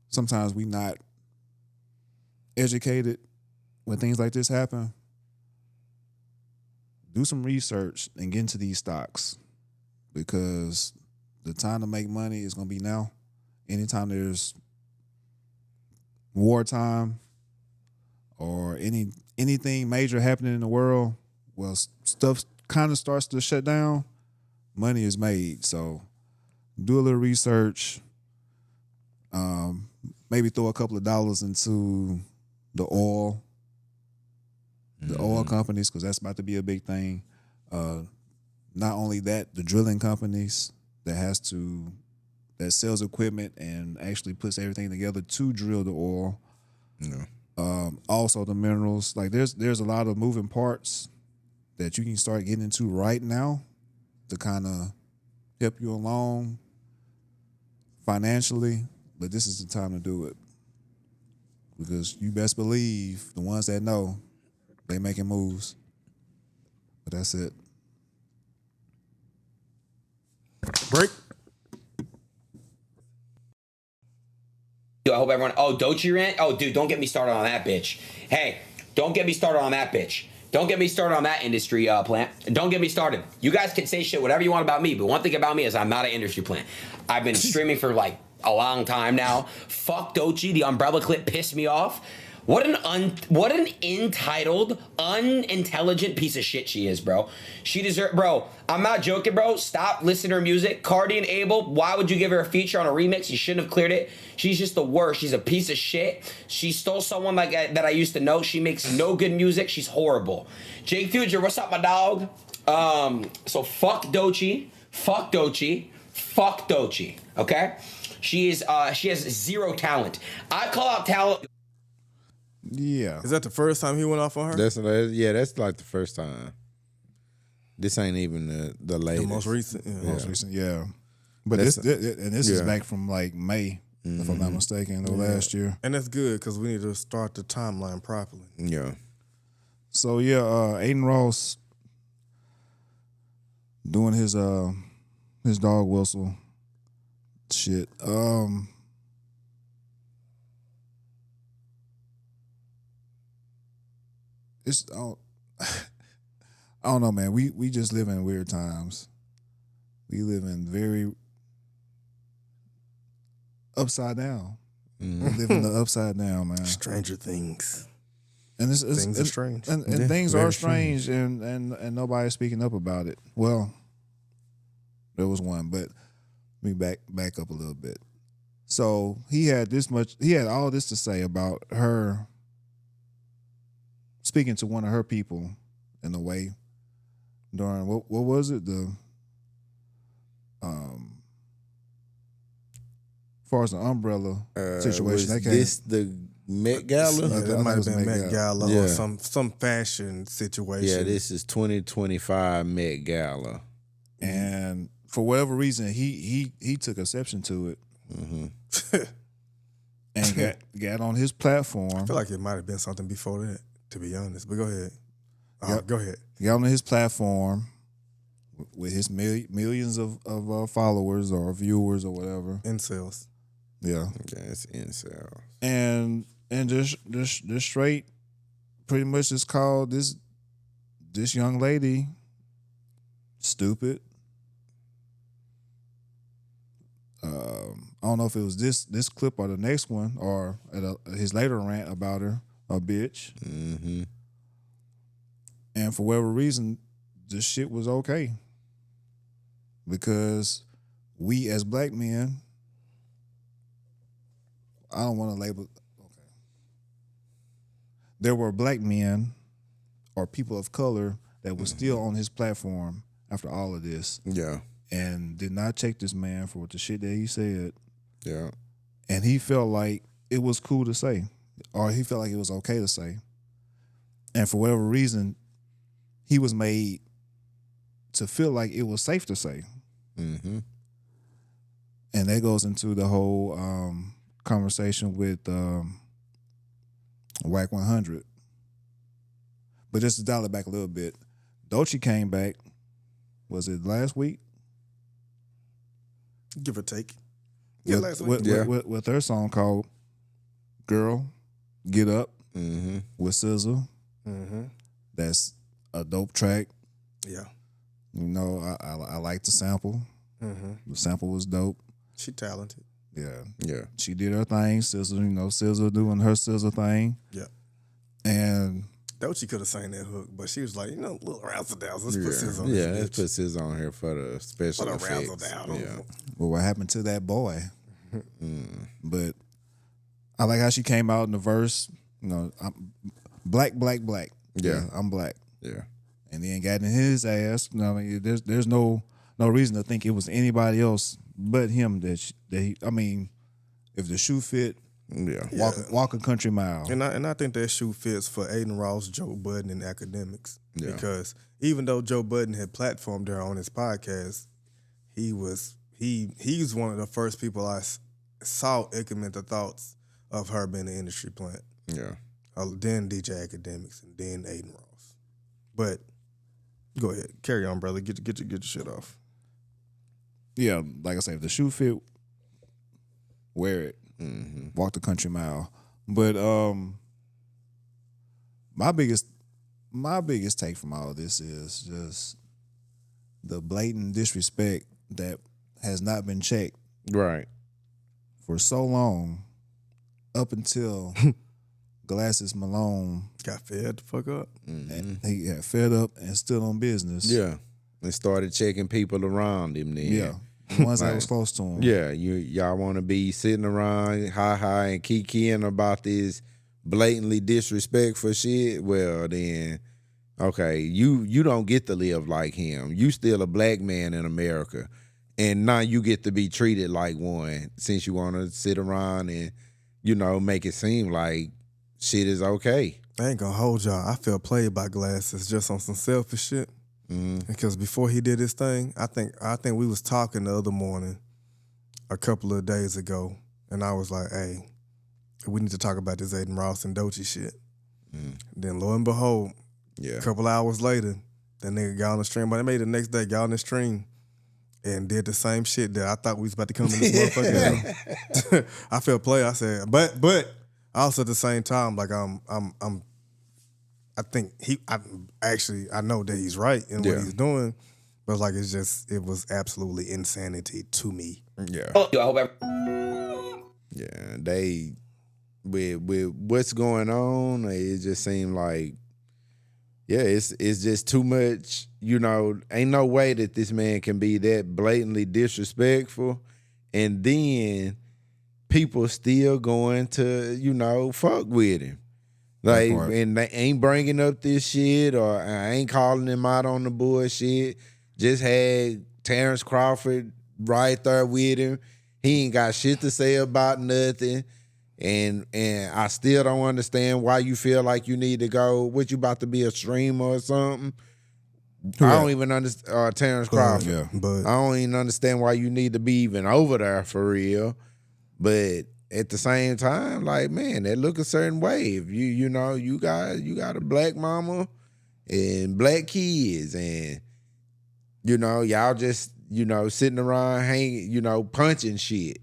sometimes we not educated when things like this happen. Do some research and get into these stocks, because the time to make money is going to be now. Anytime there's wartime or anything major happening in the world, well, stuff kind of starts to shut down. Money is made. So do a little research. Maybe throw a couple of dollars into the oil companies, because that's about to be a big thing. Not only that, the drilling companies that sells equipment and actually puts everything together to drill the oil. Yeah. Also the minerals. Like there's a lot of moving parts that you can start getting into right now to kind of help you along financially. But this is the time to do it, because you best believe the ones that know, they making moves. But that's it. Break. I hope everyone. Oh, Doechii rant. Oh, dude, don't get me started on that bitch. Hey, don't get me started on that bitch. Don't get me started on that industry plant. Don't get me started. You guys can say shit whatever you want about me, but one thing about me is I'm not an industry plant. I've been streaming for like a long time now. Fuck Doechii. The umbrella clip pissed me off. What an entitled, unintelligent piece of shit she is, bro. She deserves, bro. I'm not joking, bro. Stop listening to her music. Cardi and Abel, why would you give her a feature on a remix? You shouldn't have cleared it. She's just the worst. She's a piece of shit. She stole someone that I used to know. She makes no good music. She's horrible. Jake Future, what's up, my dog? So fuck Doechii. Fuck Doechii. Fuck Doechii. Okay? She has zero talent. I call out talent. Yeah. Is that the first time he went off on her? That's like the first time. This ain't even the latest. The most recent. Yeah. Most recent, yeah. But this is back from like May, if I'm not mistaken, or last year. And that's good, because we need to start the timeline properly. Yeah. So yeah, Adin Ross doing his dog whistle shit. It's I don't know, man. We just live in weird times. We live in very upside down. We live in the upside down, man. Stranger things. And Things are strange. And things are strange, and nobody's speaking up about it. Well, there was one, but let me back up a little bit. So he had all this to say about her speaking to one of her people in a way during what was it, the as far as the umbrella situation, was this the Met Gala? That might have been Met Gala Yeah. or some fashion situation. Yeah, this is 2025 Met Gala. and for whatever reason he took exception to it. And got on his platform. I feel like it might have been something before that, to be honest. But go ahead. Yep. Go ahead. Got on his platform with his millions of followers or viewers or whatever. Incels. Yeah. Okay, it's incel. And just straight pretty much just called this young lady stupid. I don't know if it was this clip or the next one or his later rant about her, a bitch. Mm-hmm. And for whatever reason, this shit was okay. Because we as black men, I don't want to label, okay. There were black men or people of color that was still on his platform after all of this. Yeah. And did not check this man for the shit that he said. Yeah. And he felt like it was cool to say, or he felt like it was okay to say. And for whatever reason, he was made to feel like it was safe to say. Mm-hmm. And that goes into the whole conversation with Whack 100. But just to dial it back a little bit, Doechii came back, was it last week? Give or take. Yeah, last week. With her song called Girl, Get Up with SZA. That's a dope track. Yeah. You know, I like the sample. The sample was dope. She talented. Yeah. Yeah. She did her thing. SZA, you know, SZA doing her SZA thing. Yeah. And Doechii could have sang that hook, but she was like, little razzle dazzle. Let's put SZA on Yeah, this let's put SZA on here for the special For the effects. razzle dazzle. Yeah. well, what happened to that boy? But I like how she came out in the verse. You know, I'm black. Yeah. I'm black. Yeah. And then got in his ass. You know, I mean, there's no reason to think it was anybody else but him that he. I mean, if the shoe fit, Yeah. walk a country mile. And I think that shoe fits for Adin Ross, Joe Budden, and academics. Yeah. Because even though Joe Budden had platformed her on his podcast, he's one of the first people I saw implement the thoughts of her being an industry plant. Yeah. Then DJ Academics, and then Adin Ross. But go ahead, carry on, brother. Get your shit off. Yeah, like I said, if the shoe fit, wear it. Walk the country mile. But my biggest take from all of this is just the blatant disrespect that has not been checked Right. for so long, up until Glasses Malone Got fed the fuck up. and he got fed up and stood on business. Yeah. And started checking people around him then. Yeah. The ones that Right. was close to him. Yeah, y'all want to be sitting around high and kikiing about this blatantly disrespectful shit. Well, then, okay, you don't get to live like him. You still a black man in America, and now you get to be treated like one since you want to sit around and make it seem like shit is okay. I ain't gonna hold y'all. I felt played by Glasses just on some selfish shit. Because before he did his thing, I think we was talking the other morning, a couple of days ago, and I was like, "Hey, we need to talk about this Adin Ross and Doechii shit." Then lo and behold, a couple hours later, that nigga got on the stream. But they made it the next day, got on the stream and did the same shit that I thought we was about to come in this motherfucker. I felt played. I said, but also at the same time, like I think I know that he's right in what he's doing, but like it was absolutely insanity to me. Yeah. I hope Yeah, they with what's going on, it just seemed like, it's just too much. Ain't no way that this man can be that blatantly disrespectful, and then people still going to fuck with him. Like, and they ain't bringing up this shit, or I ain't calling him out on the bullshit. Just had Terrence Crawford right there with him. He ain't got shit to say about nothing. And I still don't understand why you feel like you need to go. What, you about to be a streamer or something? I don't even understand Terrence Crawford. Yeah, but I don't even understand why you need to be even over there for real. But at the same time, like, man, that look a certain way. If you got a black mama and black kids, and y'all just sitting around hanging, punching shit.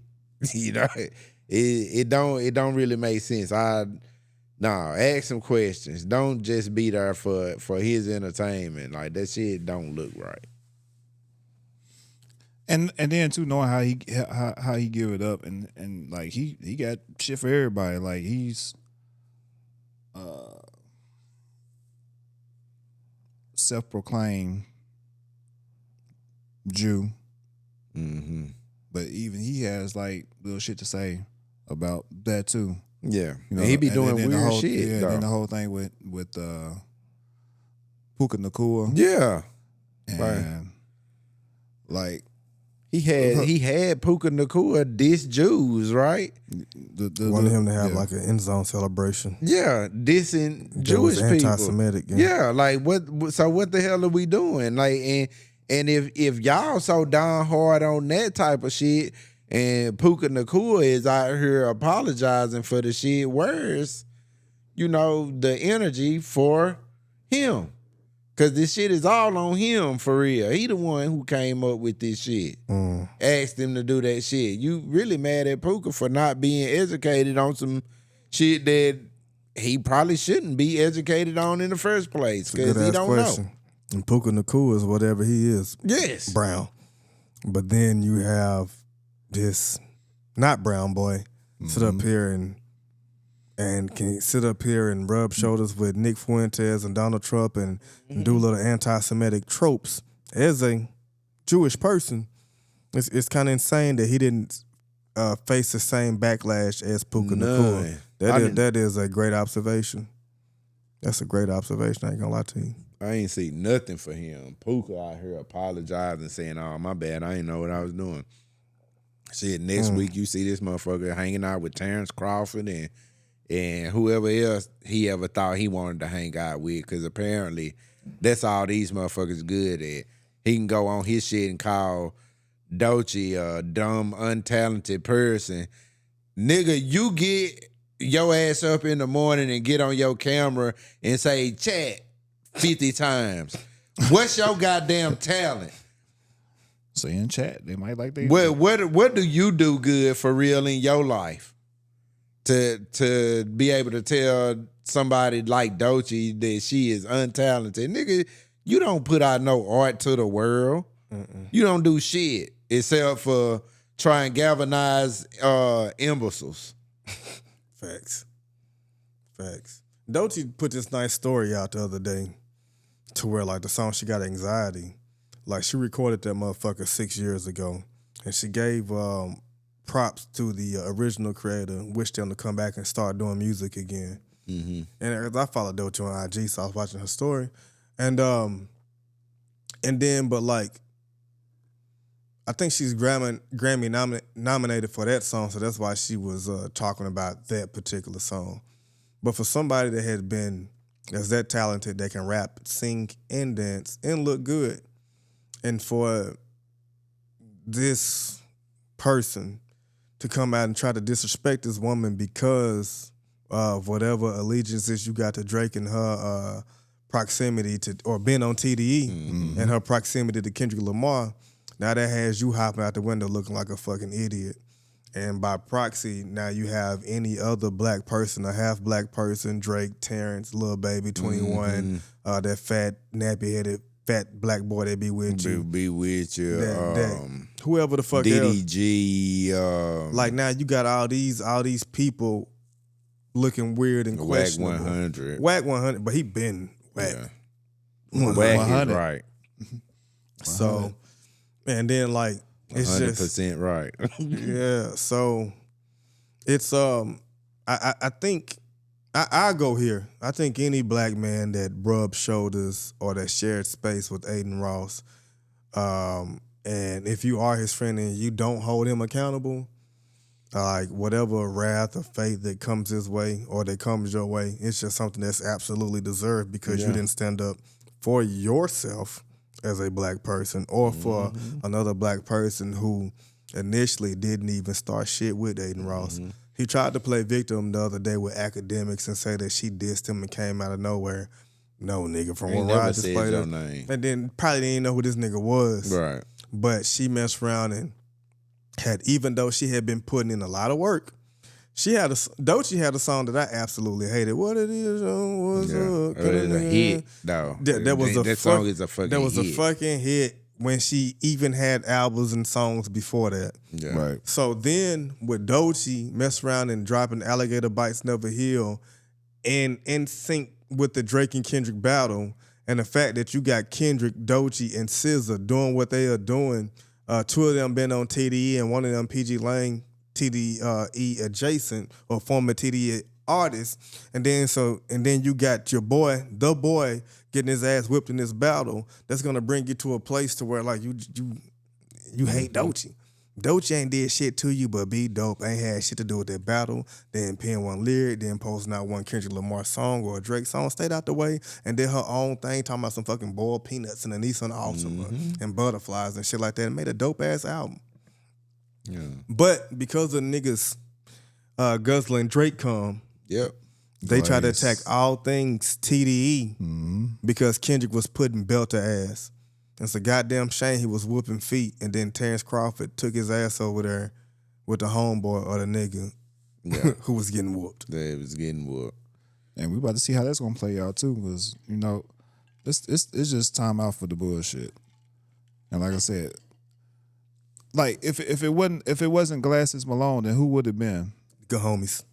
It don't really make sense. Ask some questions. Don't just be there for his entertainment. Like, that shit don't look right. And then too, knowing how he give it up, and like he got shit for everybody. Like, he's self-proclaimed Jew, but even he has like little shit to say about that too. Yeah, he be doing weird shit. Yeah, then the whole thing with Puka Nakua. Yeah, and like He had Puka Nacua diss Jews, right? Wanted him to have like an end zone celebration. Yeah, dissing That Jewish was people. anti-Semitic. Yeah, like what? So what the hell are we doing? Like, and if y'all so darn hard on that type of shit, and Puka Nacua is out here apologizing for the shit, where's the energy for him? Cause this shit is all on him for real. He the one who came up with this shit. Asked him to do that shit. You really mad at Puka for not being educated on some shit that he probably shouldn't be educated on in the first place. Cause he don't know. And Puka Nacua is whatever he is. Yes. Brown. But then you have this not brown boy sit up here and can sit up here and rub shoulders with Nick Fuentes and Donald Trump and do little anti-Semitic tropes as a Jewish person. It's kind of insane that he didn't face the same backlash as Puka Nacua. That is a great observation. That's a great observation. I ain't gonna lie to you. I ain't see nothing for him. Puka out here apologizing, saying, "Oh, my bad. I didn't know what I was doing." Shit, next week you see this motherfucker hanging out with Terrence Crawford and whoever else he ever thought he wanted to hang out with, because apparently that's all these motherfuckers good at. He can go on his shit and call Doechii a dumb, untalented person. Nigga, you get your ass up in the morning and get on your camera and say, chat 50 times. What's your goddamn talent? Say in chat. They might like that. What do you do good for real in your life? To be able to tell somebody like Doechii that she is untalented. Nigga, you don't put out no art to the world. You don't do shit except for try and galvanize imbeciles. Facts. Doechii put this nice story out the other day to where like the song She Got Anxiety, like she recorded that motherfucker 6 years ago and she gave props to the original creator, wished them to come back and start doing music again. And as I follow Doechii on IG, so I was watching her story. And then, but like, I think she's Grammy nominated for that song, so that's why she was talking about that particular song. But for somebody that has been, that's that talented, that can rap, sing, and dance, and look good, and for this person to come out and try to disrespect this woman because of whatever allegiances you got to Drake and her proximity to, or being on TDE and her proximity to Kendrick Lamar, now that has you hopping out the window looking like a fucking idiot. And by proxy, now you have any other black person, a half black person, Drake, Terrence, Lil Baby, 21, that fat, nappy-headed, fat black boy that be with you. Be with you. Whoever the fuck DDG. else. Like now you got all these people looking weird and questionable. Whack 100. Whack 100, but he been whack. Yeah. Whack is right. So, and then like, it's 100% just right. yeah. So it's I think I go here. I think any black man that rubs shoulders or that shared space with Adin Ross, and if you are his friend and you don't hold him accountable, like whatever wrath or fate that comes his way or that comes your way, it's just something that's absolutely deserved because you didn't stand up for yourself as a black person or for another black person who initially didn't even start shit with Adin Ross. He tried to play victim the other day with academics and say that she dissed him and came out of nowhere. No, nigga, from what I just played up. And then probably didn't know who this nigga was. Right. But she messed around and had, even though she had been putting in a lot of work, Doechii had a song that I absolutely hated. What it is, what's up? It was a hit, though. That song is a fucking hit. That was a fucking hit when she even had albums and songs before that. Yeah. Right. So then with Doechii mess around and dropping Alligator Bites Never Heal and in sync with the Drake and Kendrick battle and the fact that you got Kendrick, Doechii, and SZA doing what they are doing, two of them been on TDE and one of them PG Lang TDE adjacent or former TDE artists, and then you got your boy, the boy, getting his ass whipped in this battle. That's gonna bring you to a place to where like you you hate Doechii. Doechii ain't did shit to you, but be dope. Ain't had shit to do with that battle. Didn't pen one lyric, didn't post not one Kendrick Lamar song or a Drake song. Stayed out the way and did her own thing, talking about some fucking boiled peanuts and a Nissan Altima and butterflies and shit like that. And made a dope ass album. Yeah. But because of niggas guzzling Drake come, Yep. they tried to attack all things TDE because Kendrick was putting belt to ass. It's a goddamn shame he was whooping feet, and then Terrence Crawford took his ass over there with the homeboy or the nigga who was getting whooped. They was getting whooped. And we about to see how that's gonna play out too, because it's just time out for the bullshit. And like I said, like if it wasn't Glasses Malone, then who would have been Good homies.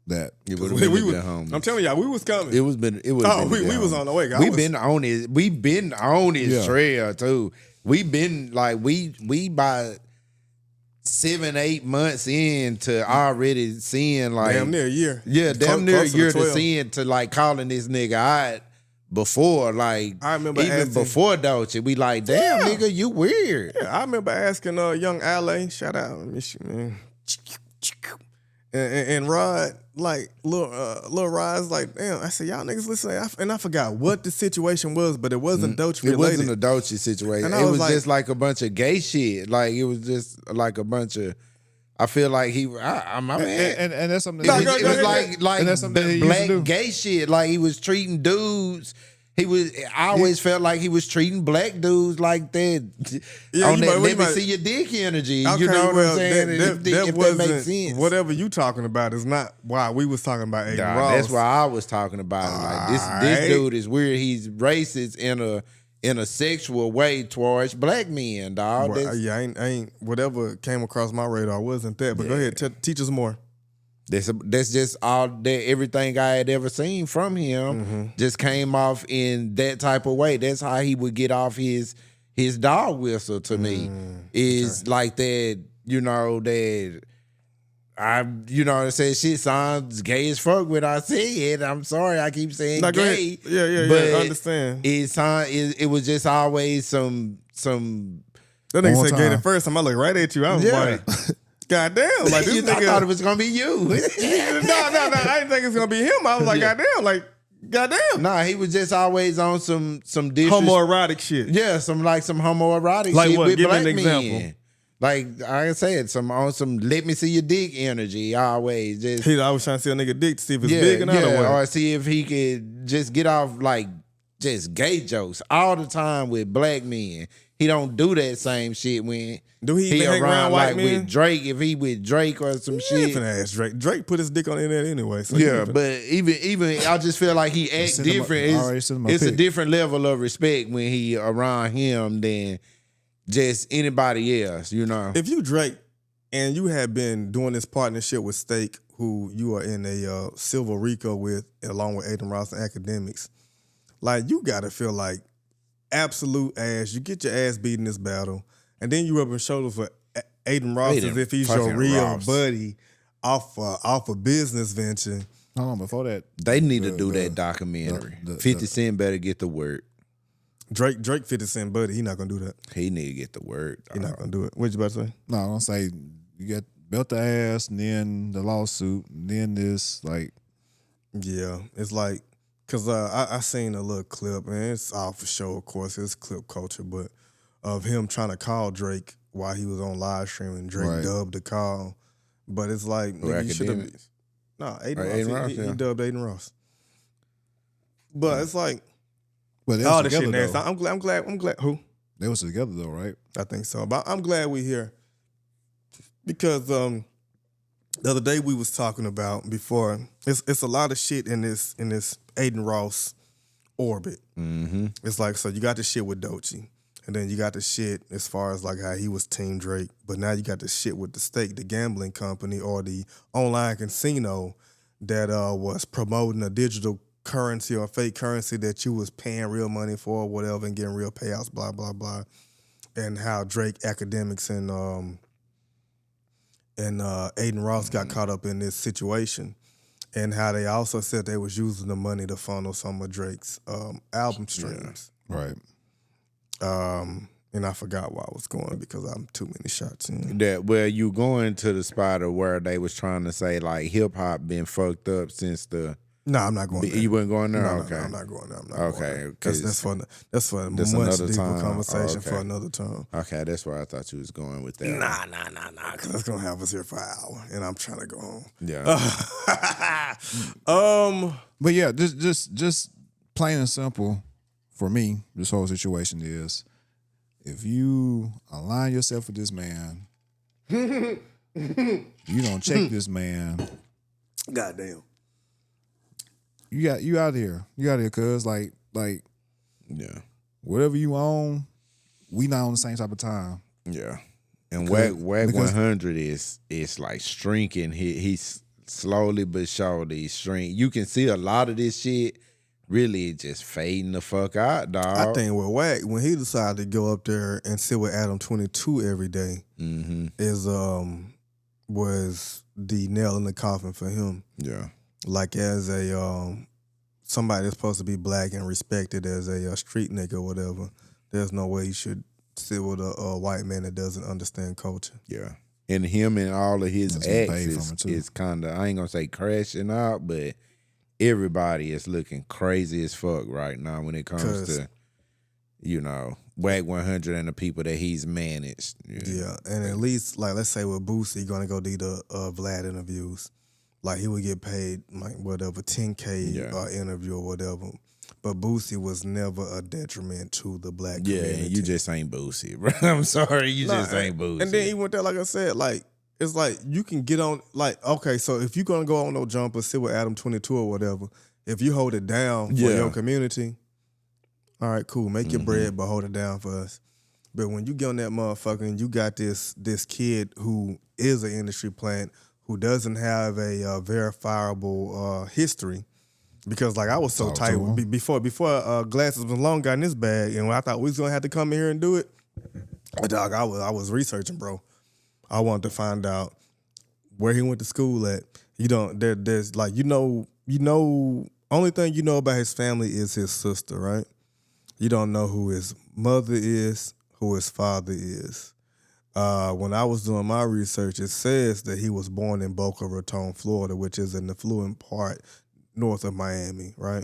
that? It would have been the home. I'm telling y'all, we was coming. It was been. It was. We was on the way. We've been on his. We've been on his trail too. We've been like we by 7-8 months into already seeing like damn near a year. Yeah, damn near a Close to year to 12. seeing to like calling this nigga out before like I remember even asking- before Doechii. We like damn nigga, you weird. Yeah, I remember asking young Ale, shout out, miss you, man. And Rod, like, little Rod's like, damn, I said, y'all niggas listen. And I forgot what the situation was, but it wasn't Doechii It related. wasn't a Doechii situation. And It I was was like- just like a bunch of gay shit. Like it was just like a bunch of. I feel like I'm And that's something. It was, go it was ahead. like And that's something he used to black do. gay shit. Like he was treating dudes. I always felt like he was treating black dudes like that. Yeah, on you that, might- let you me might- see your dick energy. Okay, you know what well, I'm saying? If that makes sense. Whatever you talking about is not why we was talking about Adin Nah, Ross. that's why I was talking about it. Like this Alright. dude is weird. He's racist in a sexual way towards black men, dog. Well, yeah, I ain't whatever came across my radar wasn't that. But go ahead, teach us more. That's just all that everything I had ever seen from him just came off in that type of way. That's how he would get off his dog whistle to me. Is like that, that I said shit sounds gay as fuck when I say it. I'm sorry, I keep saying No, go gay. ahead. Yeah, but I understand. It was just always some That nigga One said gay the time. first time. I looked right at you. I was Yeah. like, God damn. Like, this I nigga. thought it was gonna be you. No. I didn't think it's going to be him. I was like, Yeah. goddamn. Nah, he was just always on some Homoerotic shit. Yeah, some homoerotic Like shit what? with Give me black an men. example. Like I said, some let me see your dick energy. Always just He always trying to see a nigga dick to see if it's big or not or what. or see if he could just get off like just gay jokes all the time with black men. He don't do that same shit when Do he even hang around white like men? with Drake. If he with Drake or some He shit. ain't finna ask Drake. Drake put his dick on the internet anyway. So Yeah, but even I just feel like he act Send him a- different. already send him a It's a pic. different level of respect when he around him than just anybody else, if you Drake and you have been doing this partnership with Stake, who you are in a Silver Rico with, along with Adin Ross and Academics, like you gotta feel like absolute ass. You get your ass beat in this battle, and then you rubbing shoulders with Adin Ross Adin as if he's your fucking real Ross. buddy off a business venture. Hold on, before that, They need to do that documentary. the- 50 Cent better get the work. Drake 50 Cent buddy, he not gonna do that. He need to get the work. He not gonna do it. What you about to say? no, I'm gonna say you get belt the ass, and then the lawsuit, and then this. Like, Yeah, it's like, cause I seen a little clip, and it's all for show, of course, it's clip culture, but of him trying to call Drake while he was on live stream, and Drake Right. dubbed the call, but it's like, Or nigga, you should have. Academics. No, Adin Or Ross, Adin Ross, he yeah. dubbed Adin Ross, but it's like but they all was this shit together nasty. though. I'm glad. Who? They was together though, right? I think so. But I'm glad we here because the other day we was talking about before. It's a lot of shit in this Adin Ross orbit. Mm-hmm. It's like, so you got the shit with Doechii, and then you got the shit as far as like how he was Team Drake, but now you got the shit with the Stake, the gambling company or the online casino that was promoting a digital currency or fake currency that you was paying real money for or whatever and getting real payouts, blah, blah, blah. And how Drake, Academics, and Adin Ross got caught up in this situation. And how they also said they was using the money to funnel some of Drake's album streams. Right. And And I forgot where I was going because I'm too many shots in. That well, you going to the spot of where they was trying to say like hip hop been fucked up since the. No, I'm not going there. You weren't going there. No, okay, no, I'm not going there. I'm not okay, going there. That's for that's much another deeper time. conversation Okay. for another time. Okay, that's where I thought you was going with that. Nah, because that's gonna have us here for an hour, and I'm trying to go home. Yeah. But yeah, just plain and simple for me, this whole situation is if you align yourself with this man, you don't check this man. Goddamn. You out here. You out here, cuz like Yeah. whatever you own, we not on the same type of time. Yeah. And Wack 100 is like shrinking. He's slowly but surely shrink. You can see a lot of this shit really just fading the fuck out, dog. I think with Wack, when he decided to go up there and sit with Adam 22 every day, was the nail in the coffin for him. Yeah. Like as a somebody that's supposed to be black and respected as a street nigga or whatever, there's no way you should sit with a white man that doesn't understand culture. Yeah. And him and all of his That's acts is kind of, I ain't gonna say crashing out, but everybody is looking crazy as fuck right now when it comes to, Wack 100 and the people that he's managed. Yeah, and at least, like, let's say with Boosie, gonna go do the Vlad interviews. Like, he would get paid, like, whatever, 10K interview or whatever. But Boosie was never a detriment to the black community. Yeah, you just ain't Boosie, bro. I'm sorry, you just ain't Boosie. And then he went there, like I said, like, it's like you can get on, like, okay, so if you're going to go on no jumper, sit with Adam 22 or whatever, if you hold it down for your community, all right, cool, make your bread, but hold it down for us. But when you get on that motherfucker and you got this kid who is an industry plant who doesn't have a verifiable history, because like I was so tight before Glasses Malone got in this bag, and when I thought we was gonna have to come in here and do it, dog, I was researching, bro. I wanted to find out where he went to school at. You don't there's like only thing you know about his family is his sister, right? You don't know who his mother is, who his father is. When I was doing my research, it says that he was born in Boca Raton, Florida, which is an affluent part north of Miami, right?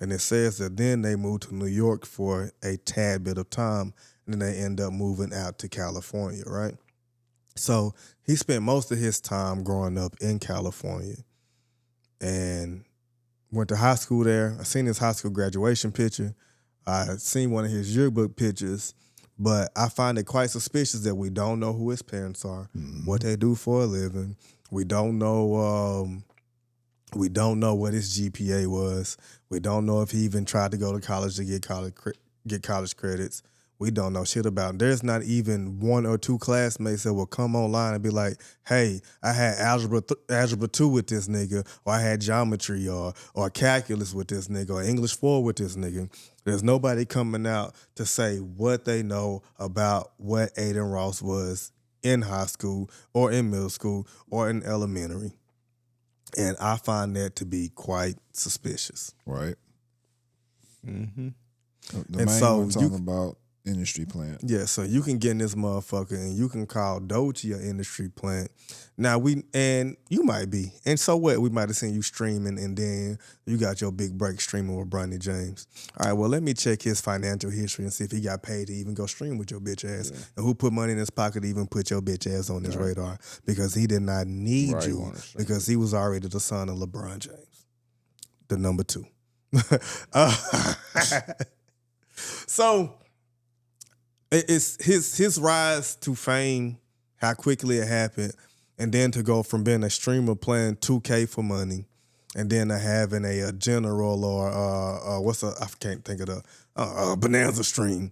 And it says that then they moved to New York for a tad bit of time, and then they end up moving out to California, right? So he spent most of his time growing up in California and went to high school there. I seen his high school graduation picture. I seen one of his yearbook pictures. But I find it quite suspicious that we don't know who his parents are, what they do for a living. We don't know what his GPA was. We don't know if he even tried to go to college to get college credits. We don't know shit about him. There's not even one or two classmates that will come online and be like, hey, I had algebra 2 with this nigga, or I had geometry or calculus with this nigga, or English 4 with this nigga. There's nobody coming out to say what they know about what Adin Ross was in high school or in middle school or in elementary. And I find that to be quite suspicious. Right. Mm-hmm. The main one talking about industry plant. Yeah, so you can get in this motherfucker and you can call Doechii an industry plant. Now you might be. And so what? We might have seen you streaming and then you got your big break streaming with Bronny James. All right, well, let me check his financial history and see if he got paid to even go stream with your bitch ass. Yeah. And who put money in his pocket to even put your bitch ass on his radar. Because he did not need you because he was already the son of LeBron James. The number 2. So it's his rise to fame, how quickly it happened, and then to go from being a streamer playing 2K for money, and then to having a general or I can't think of the Bonanza stream,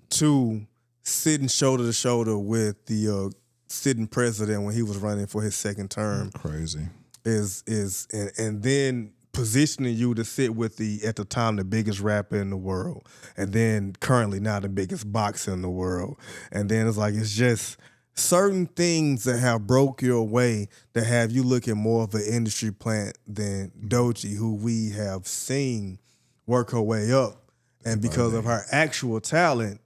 to sitting shoulder to shoulder with the sitting president when he was running for his second term. Crazy. And then positioning you to sit with at the time, the biggest rapper in the world. And then currently now the biggest boxer in the world. And then it's just certain things that have broke your way that have you looking more of an industry plant than Doechii, who we have seen work her way up. And because of her actual talent,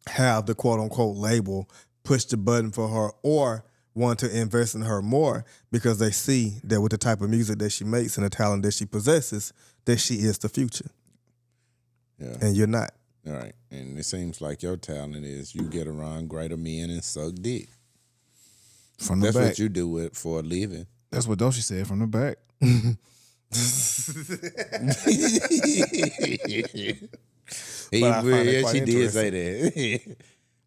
have the quote unquote label push the button for her or want to invest in her more because they see that with the type of music that she makes and the talent that she possesses, that she is the future. Yeah. And you're not. All right. And it seems like your talent is you get around greater men and suck dick. From the That's back. what you do it for a living. That's what Doechii said from the back. She did say that.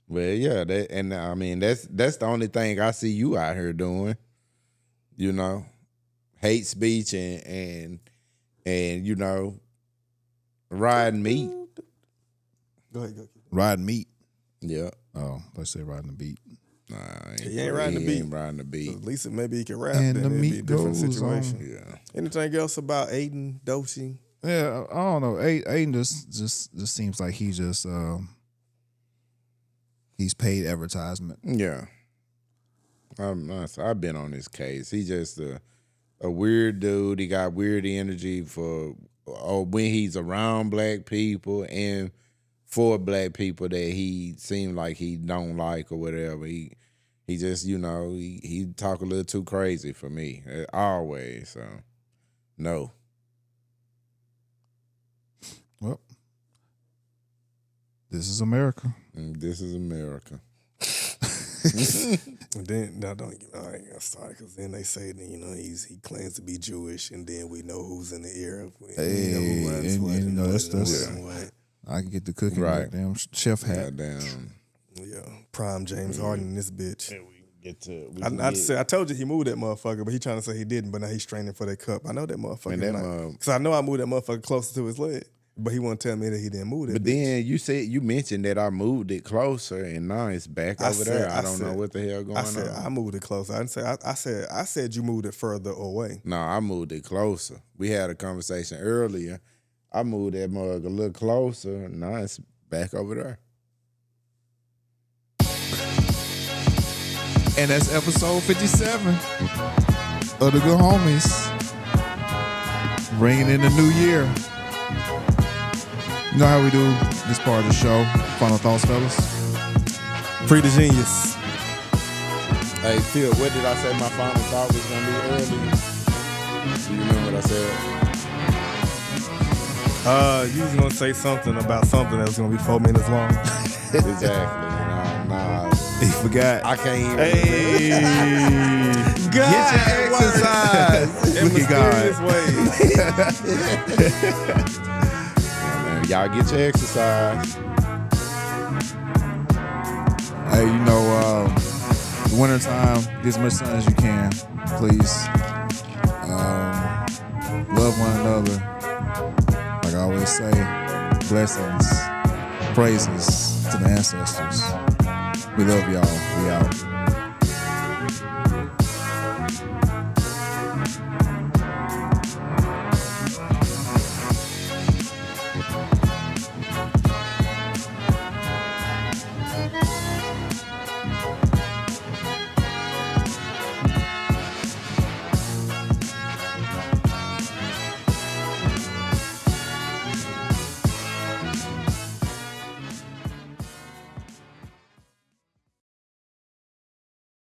But yeah, that's the only thing I see you out here doing. You know, hate speech and you know, riding meat. Go ahead. Riding meat. Yeah. Oh, let's say riding the beat. Nah, He ain't riding the beat. Ain't riding the beat. At least maybe he can rap. And then the it'd be a meat different goes situation. on. Yeah. Anything else about Adin, Doechii? Yeah, I don't know. Aiden just seems like he just he's paid advertisement. Yeah. I've been on this case. He just a weird dude. He got weird energy for when he's around black people and for black people that he seemed like he don't like or whatever. He just, you know, he talk a little too crazy for me. Always. So no. Well, this is America. This is America. And then I ain't gonna start because then they say that he claims to be Jewish, and then we know who's in the ear. Hey, Who runs what and that's what. I can get the cooking Right. damn chef hat. Goddamn. Yeah, prime James Harden in this bitch. I I told you he moved that motherfucker, but he trying to say he didn't. But now he's training for that cup. I know that motherfucker. Because I know I moved that motherfucker closer to his leg, but he won't tell me that he didn't move it. But then you mentioned that I moved it closer, and now it's back over there. I don't know what the hell going on. I said I moved it closer. I didn't say I said you moved it further away. No, I moved it closer. We had a conversation earlier. I moved that mug a little closer. Now it's back over there. And that's episode 57 of the Good Homies. Bringing in the new year. You know how we do this part of the show? Final thoughts, fellas? Free the genius. Hey, Phil, what did I say my final thought was going to be earlier? Do you remember what I said? You was going to say something about something that was going to be 4 minutes long. Exactly. Nah. He forgot. I can't even. Hey, God, get your exercise. in Look at mysterious ways. Yeah, man, y'all get your exercise. Hey, you know, the wintertime, get as much sun as you can, please. Love one another. Like I always say, blessings, praises to the ancestors. We love y'all. We out.